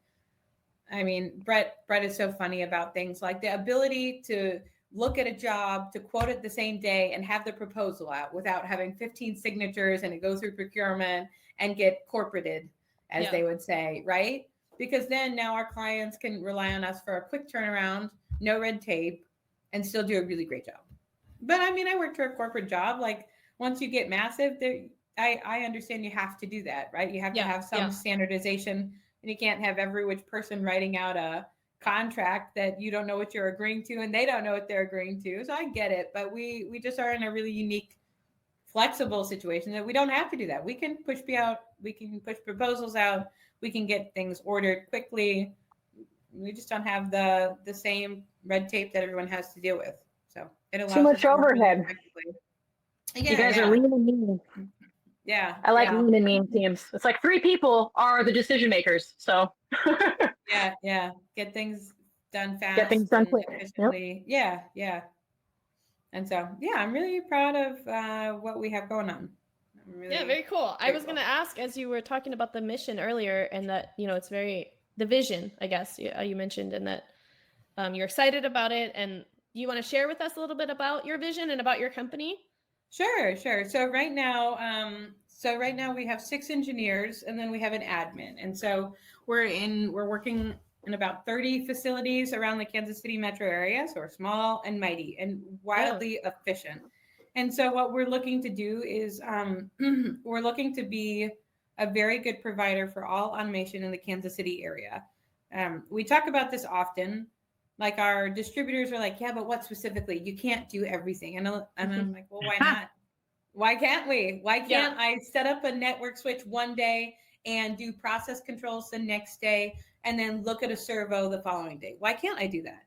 S2: I mean, Brett is so funny about things like the ability to look at a job, to quote it the same day and have the proposal out without having 15 signatures and it goes through procurement and get corporated, as they would say, right? Because then now our clients can rely on us for a quick turnaround no red tape, and still do a really great job. But I mean, I worked for a corporate job. Like once you get massive, there, I understand you have to do that, right? You have to have some standardization, and you can't have every which person writing out a contract that you don't know what you're agreeing to, and they don't know what they're agreeing to. So I get it, but we just are in a really unique, flexible situation that we don't have to do that. We can push proposals out, we can get things ordered quickly. We just don't have the same red tape that everyone has to deal with. So it allows
S4: too much overhead.
S2: Yeah,
S4: you guys are lean and mean.
S2: Yeah,
S4: I like lean and mean teams. It's like 3 people are the decision makers. So
S2: yeah, get things done fast.
S4: Get things done quick.
S2: Efficiently. Yep. Yeah. And so, yeah, I'm really proud of what we have going on.
S1: Really very cool. I was going to ask, as you were talking about the mission earlier, and that, you know, it's very, the vision, I guess you mentioned, and that you're excited about it. And you want to share with us a little bit about your vision and about your company?
S2: Sure. So right now we have 6 engineers, and then we have an admin. And so we're working in about 30 facilities around the Kansas City metro area. So we're small and mighty and wildly efficient. And so what we're looking to do is we're looking to be a very good provider for all automation in the Kansas City area. We talk about this often. Like our distributors are like, yeah, but what specifically? You can't do everything. And I'm like, well, why not? Why can't we? Why can't I set up a network switch one day and do process controls the next day and then look at a servo the following day? Why can't I do that?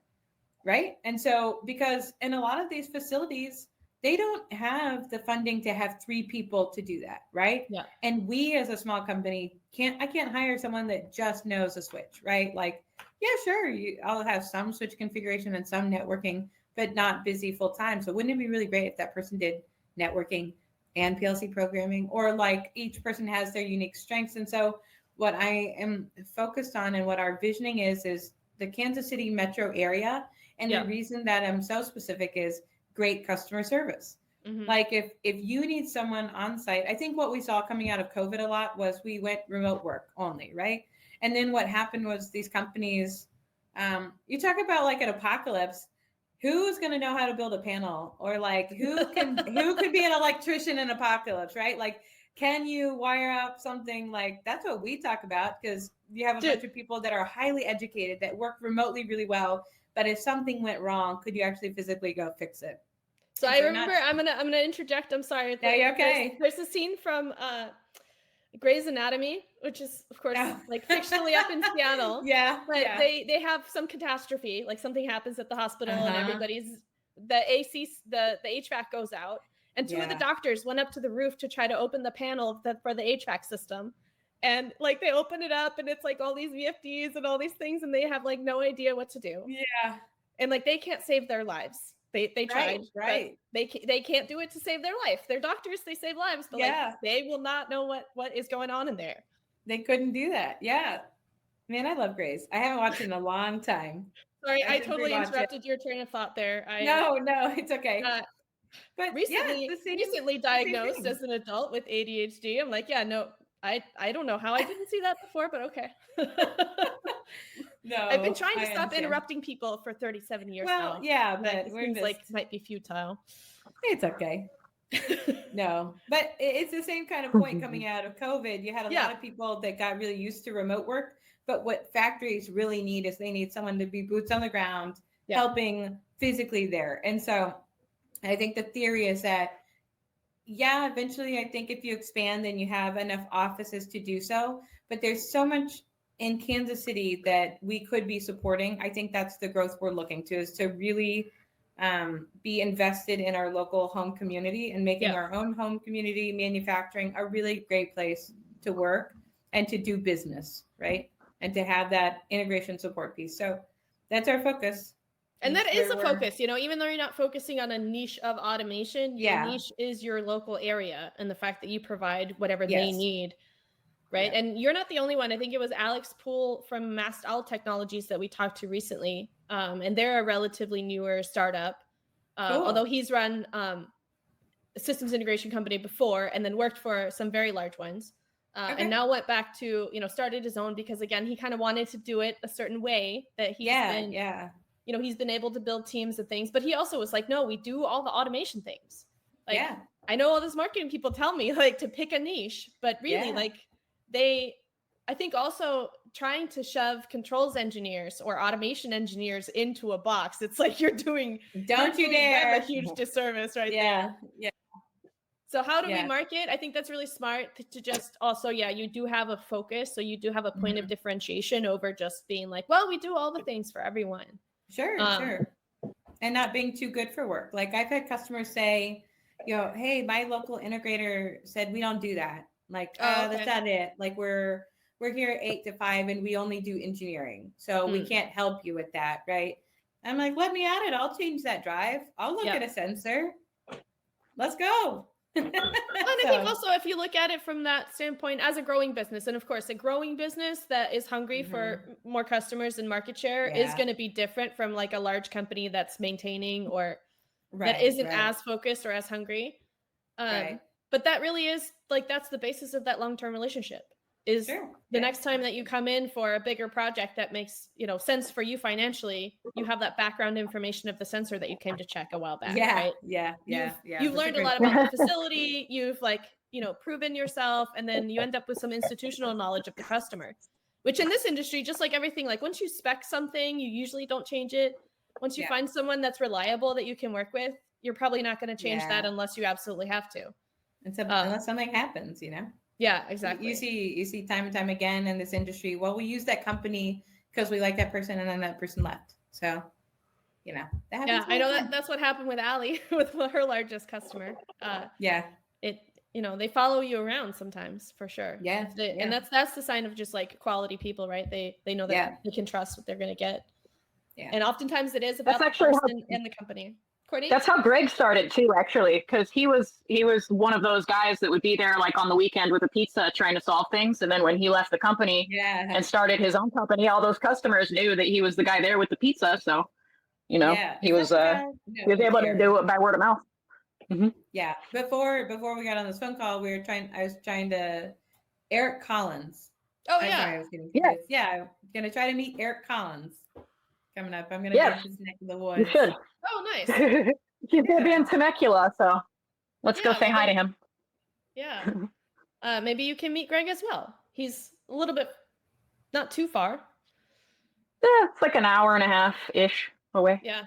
S2: Right? And so, because in a lot of these facilities, they don't have the funding to have 3 people to do that, right?
S1: Yeah.
S2: And we as a small company I can't hire someone that just knows a switch, right? Like, yeah, sure, I'll have some switch configuration and some networking, but not busy full time. So wouldn't it be really great if that person did networking and PLC programming, or like each person has their unique strengths? And so what I am focused on and what our visioning is the Kansas City metro area. And the reason that I'm so specific is great customer service. Mm-hmm. Like if you need someone on site, I think what we saw coming out of COVID a lot was we went remote work only, right? And then what happened was these companies, you talk about like an apocalypse, who's going to know how to build a panel, or like who could be an electrician in apocalypse, right? Like, can you wire up something? Like that's what we talk about, because you have a bunch of people that are highly educated that work remotely really well. But if something went wrong, could you actually physically go fix it?
S1: So I remember, I'm gonna interject. I'm sorry.
S2: No, you're okay.
S1: There's a scene from Grey's Anatomy, which is of course like fictionally up in Seattle. But they have some catastrophe, like something happens at the hospital and everybody's the HVAC goes out, and 2 of the doctors went up to the roof to try to open the panel for the HVAC system. And like they open it up and it's like all these VFDs and all these things, and they have like no idea what to do. Yeah. And like they can't save their lives. They tried, right? But they can't do it to save their life. They're doctors, they save lives, but like they will not know what is going on in there.
S2: They couldn't do that. Yeah. Man, I love Grey's. I haven't watched it in a long time.
S1: Sorry, I totally interrupted your train of thought there.
S2: No, it's okay.
S1: But recently diagnosed as an adult with ADHD. I'm like, I don't know how I didn't see that before, but okay.
S2: No,
S1: I've been trying to stop interrupting people for 37 years now.
S2: Well, yeah, but
S1: it seems like it might be futile.
S2: It's okay. No, but it's the same kind of point coming out of COVID. You had a lot of people that got really used to remote work, but what factories really need is they need someone to be boots on the ground, helping physically there. And so I think the theory is that eventually I think if you expand, then you have enough offices to do so. But there's so much in Kansas City that we could be supporting. I think that's the growth we're looking to, is to really be invested in our local home community and making our own home community manufacturing a really great place to work and to do business, right? And to have that integration support piece. So that's our focus.
S1: And that is a focus, even though you're not focusing on a niche of automation, your niche is your local area and the fact that you provide whatever they need, right? Yeah. And you're not the only one. I think it was Alex Poole from Mast Owl Technologies that we talked to recently, and they're a relatively newer startup, although he's run a systems integration company before and then worked for some very large ones, and now went back to, started his own because, again, he kind of wanted to do it a certain way that he's been he's been able to build teams of things, but he also was like, no, we do all the automation things. Like, I know all this marketing people tell me like to pick a niche, but really I think also trying to shove controls engineers or automation engineers into a box, it's like you're doing
S2: don't you dare
S1: a huge disservice there.
S2: Yeah.
S1: So how do we market? I think that's really smart to just also, you do have a focus. So you do have a point of differentiation over just being like, well, we do all the things for everyone.
S2: Sure. And not being too good for work. Like I've had customers say, hey, my local integrator said we don't do that. Like, that's not it. Like we're here 8 to 5 and we only do engineering. So we can't help you with that. Right. I'm like, let me at it. I'll change that drive. I'll look at a sensor. Let's go.
S1: And I think also if you look at it from that standpoint as a growing business, and of course a growing business that is hungry for more customers and market share is going to be different from like a large company that's maintaining or that isn't as focused or as hungry. But that really is like, that's the basis of that long-term relationship is the next time that you come in for a bigger project that makes, sense for you financially, you have that background information of the sensor that you came to check a while back. Right? You've learned a lot about the facility. You've proven yourself, and then you end up with some institutional knowledge of the customer, which in this industry, just like everything, like once you spec something, you usually don't change it. Once you find someone that's reliable that you can work with, you're probably not going to change that unless you absolutely have to.
S2: And so, unless something happens,
S1: Yeah, exactly.
S2: You see time and time again in this industry, well, we use that company because we like that person and then that person left. So, that happens.
S1: I know that's what happened with Allie, with her largest customer. They follow you around sometimes for sure. And that's the sign of just like quality people, right? They know that they can trust what they're going to get. And oftentimes it is about the person and the company. Courtney?
S4: That's how Greg started too, actually, because he was one of those guys that would be there like on the weekend with a pizza trying to solve things. And then when he left the company and started his own company, all those customers knew that he was the guy there with the pizza. So, he was able to do it by word of mouth.
S2: Yeah. Before we got on this phone call, I was trying to Eric Collins.
S1: Oh,
S2: I'm gonna try to meet Eric Collins coming up. I'm gonna go to his neck of the woods.
S4: You should.
S1: Oh, nice.
S4: He's gonna be in Temecula, so let's go say hi to him.
S1: Yeah. Maybe you can meet Greg as well. He's a little bit not too far.
S4: Yeah, it's like an hour and a half ish away.
S1: Yeah.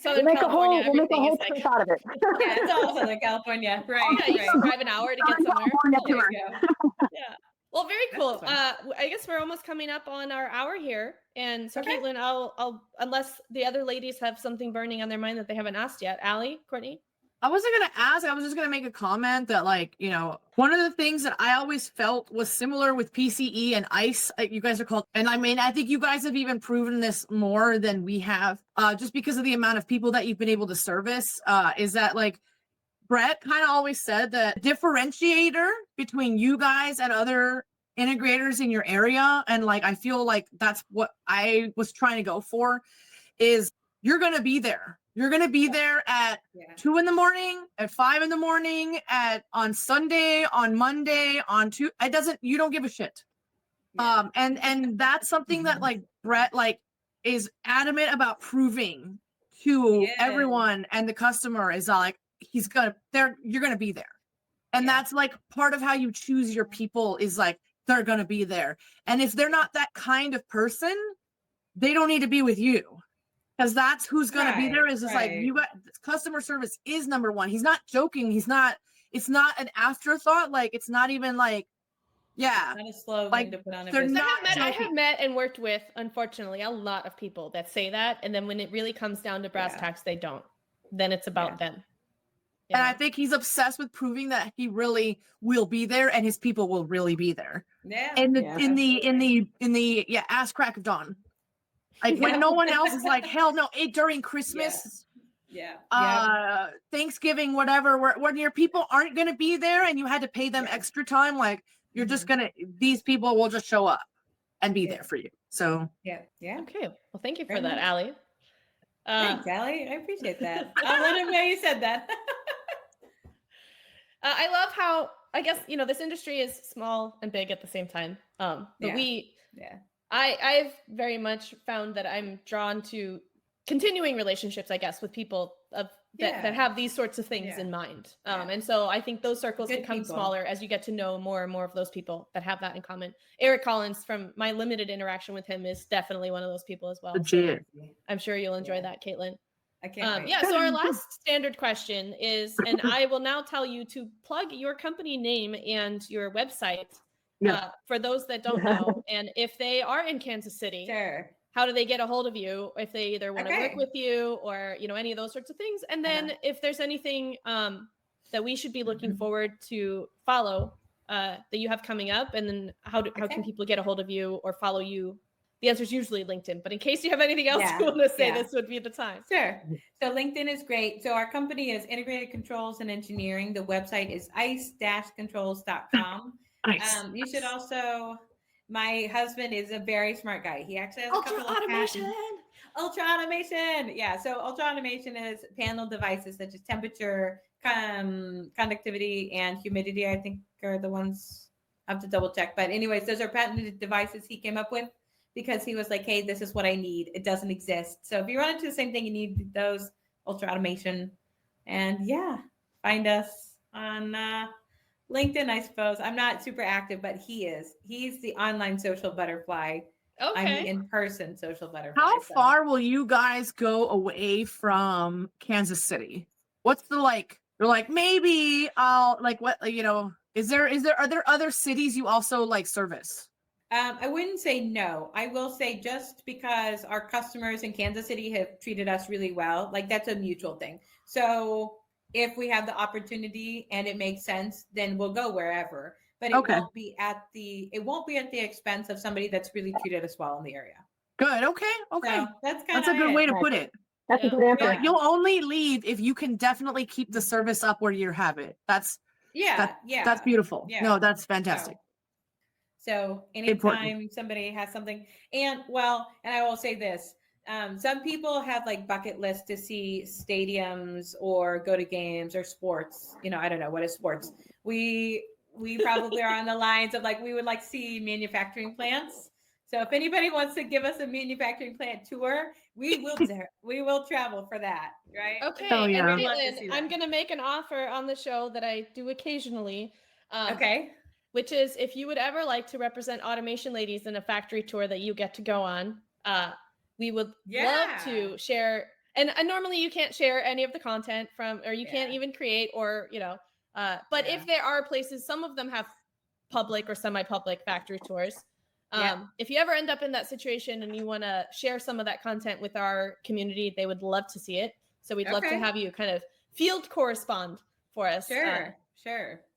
S4: We'll make a whole trip out of it.
S2: Yeah, it's all Southern California, right?
S1: Yeah, you can drive an hour to get somewhere.
S2: There you go.
S1: Yeah. Well, very cool. I guess we're almost coming up on our hour here, and so Caitlyn, I'll unless the other ladies have something burning on their mind that they haven't asked yet. Allie, Courtney.
S3: I wasn't gonna ask. I was just gonna make a comment that, like, one of the things that I always felt was similar with PCE and ICE. You guys are called, and I mean, I think you guys have even proven this more than we have, just because of the amount of people that you've been able to service. Is that like Brett kind of always said that differentiator between you guys and other integrators in your area, and like I feel like that's what I was trying to go for, is you're gonna be there. You're going to be there at 2 a.m, at 5 a.m, on Sunday, on Monday, on Tuesday. You don't give a shit. And that's something that like Brett like is adamant about proving to everyone, and the customer is like, you're going to be there. And that's like part of how you choose your people, is like, they're going to be there. And if they're not that kind of person, they don't need to be with you. Because that's who's going to be there. Is just like, you got customer service is number one. He's not joking. It's not an afterthought. Like, it's not even like,
S2: not a slogan like, to put on a business.
S1: I have met and worked with, unfortunately, a lot of people that say that. And then when it really comes down to brass tacks, they don't. Then it's about them.
S3: And I think he's obsessed with proving that he really will be there, and his people will really be there.
S2: Yeah.
S3: In the ass crack of dawn. Like when no one else is like, hell no, during Christmas, Thanksgiving, whatever, when your people aren't going to be there and you had to pay them extra time, like you're just these people will just show up and be there for you. So,
S2: yeah.
S1: Okay. Well, thank you for that, Allie.
S2: Thanks, Allie. I appreciate that. I'll let him know you said that.
S1: I love how, I guess, this industry is small and big at the same time. But I've very much found that I'm drawn to continuing relationships, I guess, with people that have these sorts of things in mind. And so I think those circles become smaller as you get to know more and more of those people that have that in common. Eric Collins, from my limited interaction with him, is definitely one of those people as well.
S3: Legit.
S1: So I'm sure you'll enjoy that, Caitlyn.
S2: I can't wait.
S1: Yeah, so our last standard question is, and I will now tell you to plug your company name and your website for those that don't know. And if they are in Kansas City,
S2: Sure.
S1: how do they get a hold of you if they either want to work with you or, you know, any of those sorts of things? And then if there's anything that we should be looking forward to follow that you have coming up, and then how can people get a hold of you or follow you? The answer is usually LinkedIn, but in case you have anything else you want to say, this would be the time.
S2: Sure. So LinkedIn is great. So our company is Integrated Controls and Engineering. The website is ice-controls.com. You should also, my husband is a very smart guy. He actually has a couple of patents. Ultra automation. Yeah. So ultra automation is panel devices such as temperature, conductivity, and humidity, I think are the ones I have to double check. But anyways, those are patented devices he came up with, because he was like, hey, this is what I need. It doesn't exist. So if you run into the same thing, you need those ultra automation. And find us on LinkedIn, I suppose. I'm not super active, but he is. He's the online social butterfly. Okay. I'm the in-person social butterfly.
S3: How far will you guys go away from Kansas City? What's the you're like, maybe I'll what, you know, are there other cities you also service?
S2: I wouldn't say no. I will say, just because our customers in Kansas City have treated us really well, that's a mutual thing. So if we have the opportunity and it makes sense, then we'll go wherever. But it won't be at the expense of somebody that's really treated us well in the area.
S3: Good. Okay.
S2: So that's
S3: a good way to put it.
S4: That's a good answer.
S3: Yeah. You'll only leave if you can definitely keep the service up where you have it. That's beautiful. Yeah. No, that's fantastic.
S2: So anytime somebody has something, and I will say this, some people have bucket lists to see stadiums or go to games or sports. You know, I don't know what is sports. We probably are on the lines of we would see manufacturing plants. So if anybody wants to give us a manufacturing plant tour, we will travel for that, right?
S1: Okay. Oh, yeah. And Caitlyn, I'm going to make an offer on the show that I do occasionally. Which is, if you would ever like to represent Automation Ladies in a factory tour that you get to go on, we would love to share. And normally you can't share any of the content or you can't even create, or, you know, but if there are places, some of them have public or semi-public factory tours. If you ever end up in that situation and you want to share some of that content with our community, they would love to see it. So we'd love to have you kind of field correspond for us.
S2: Sure.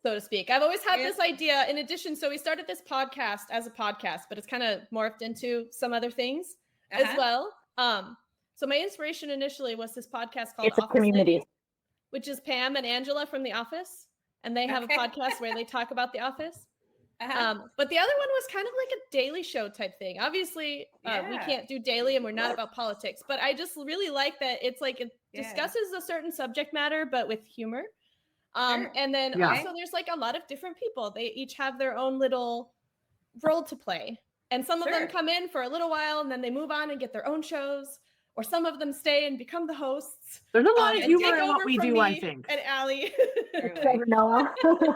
S1: So to speak. I've always had this idea in addition. So we started this podcast as a podcast, but it's kind of morphed into some other things as well. So my inspiration initially was this podcast called Office
S4: Community,
S1: Ladies, which is Pam and Angela from The Office. And they have a podcast where they talk about The Office. But the other one was kind of like a daily show type thing. Obviously, we can't do daily and we're not about politics, but I just really like that it's it discusses a certain subject matter, but with humor. And then also there's a lot of different people. They each have their own little role to play. And some of them come in for a little while and then they move on and get their own shows, or some of them stay and become the hosts.
S3: There's a lot of humor in what we do, I think.
S1: And Allie.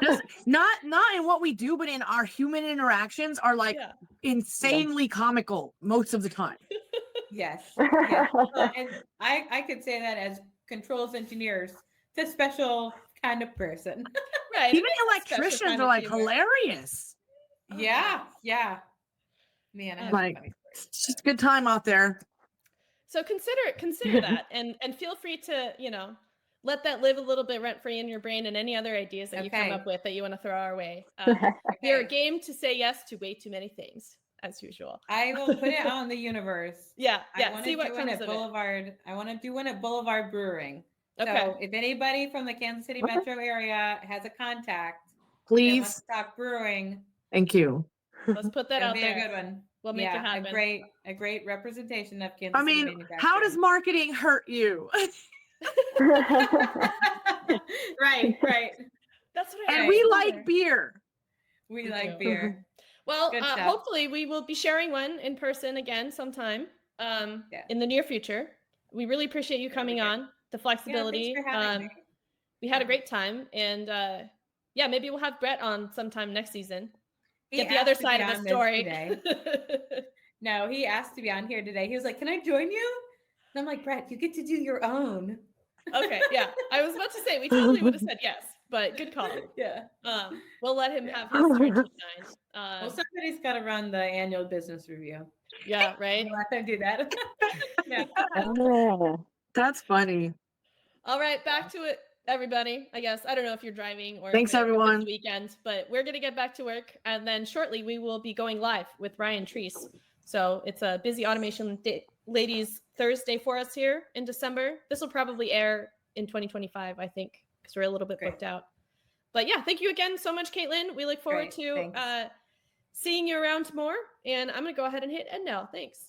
S3: Just not in what we do, but in our human interactions are insanely comical most of the time.
S2: Yes. And I could say that as controls engineers, it's a special kind of person.
S1: Right.
S3: Even electricians are hilarious.
S2: Yeah. Man,
S3: it's just a good time out there.
S1: So consider that and feel free to, you know, let that live a little bit rent free in your brain, and any other ideas that you come up with that you want to throw our way. We're game to say yes to way too many things, as usual.
S2: I will put it on the universe.
S1: I want to
S2: see what comes of Boulevard. I want to do one at Boulevard Brewing. So if anybody from the Kansas City metro area has a contact,
S3: please
S2: wants to talk brewing.
S3: Thank you.
S1: Let's put that out there.
S2: Be a good one.
S1: We'll make it happen.
S2: A great representation of Kansas City manufacturing.
S3: How does marketing hurt you?
S2: Right.
S1: That's what
S3: And we like beer.
S2: We like beer.
S1: Well, hopefully we will be sharing one in person again sometime in the near future. We really appreciate you coming on, the flexibility.
S2: Yeah, thanks for having me.
S1: We had a great time, and yeah, maybe we'll have Brett on sometime next season. Get the other side of the story.
S2: No, he asked to be on here today. He was like, "Can I join you?" And I'm like, "Brett, you get to do your own."
S1: Okay, yeah. I was about to say we totally would have said yes, but good call.
S2: Yeah.
S1: We'll let him have his turn to shine.
S2: Well, somebody's got to run the annual business review.
S1: Yeah, right.
S2: We'll let them do that. Yeah.
S3: That's funny.
S1: All right, back to it, everybody. I guess I don't know if you're driving or
S3: thanks everyone.
S1: This weekend, but we're gonna get back to work, and then shortly we will be going live with Ryan Treese. So it's a busy automation ladies Thursday for us here in December. This will probably air in 2025, I think, because we're a little bit booked out. But yeah, thank you again so much, Caitlyn. We look forward to seeing you around more. And I'm gonna go ahead and hit end now. Thanks.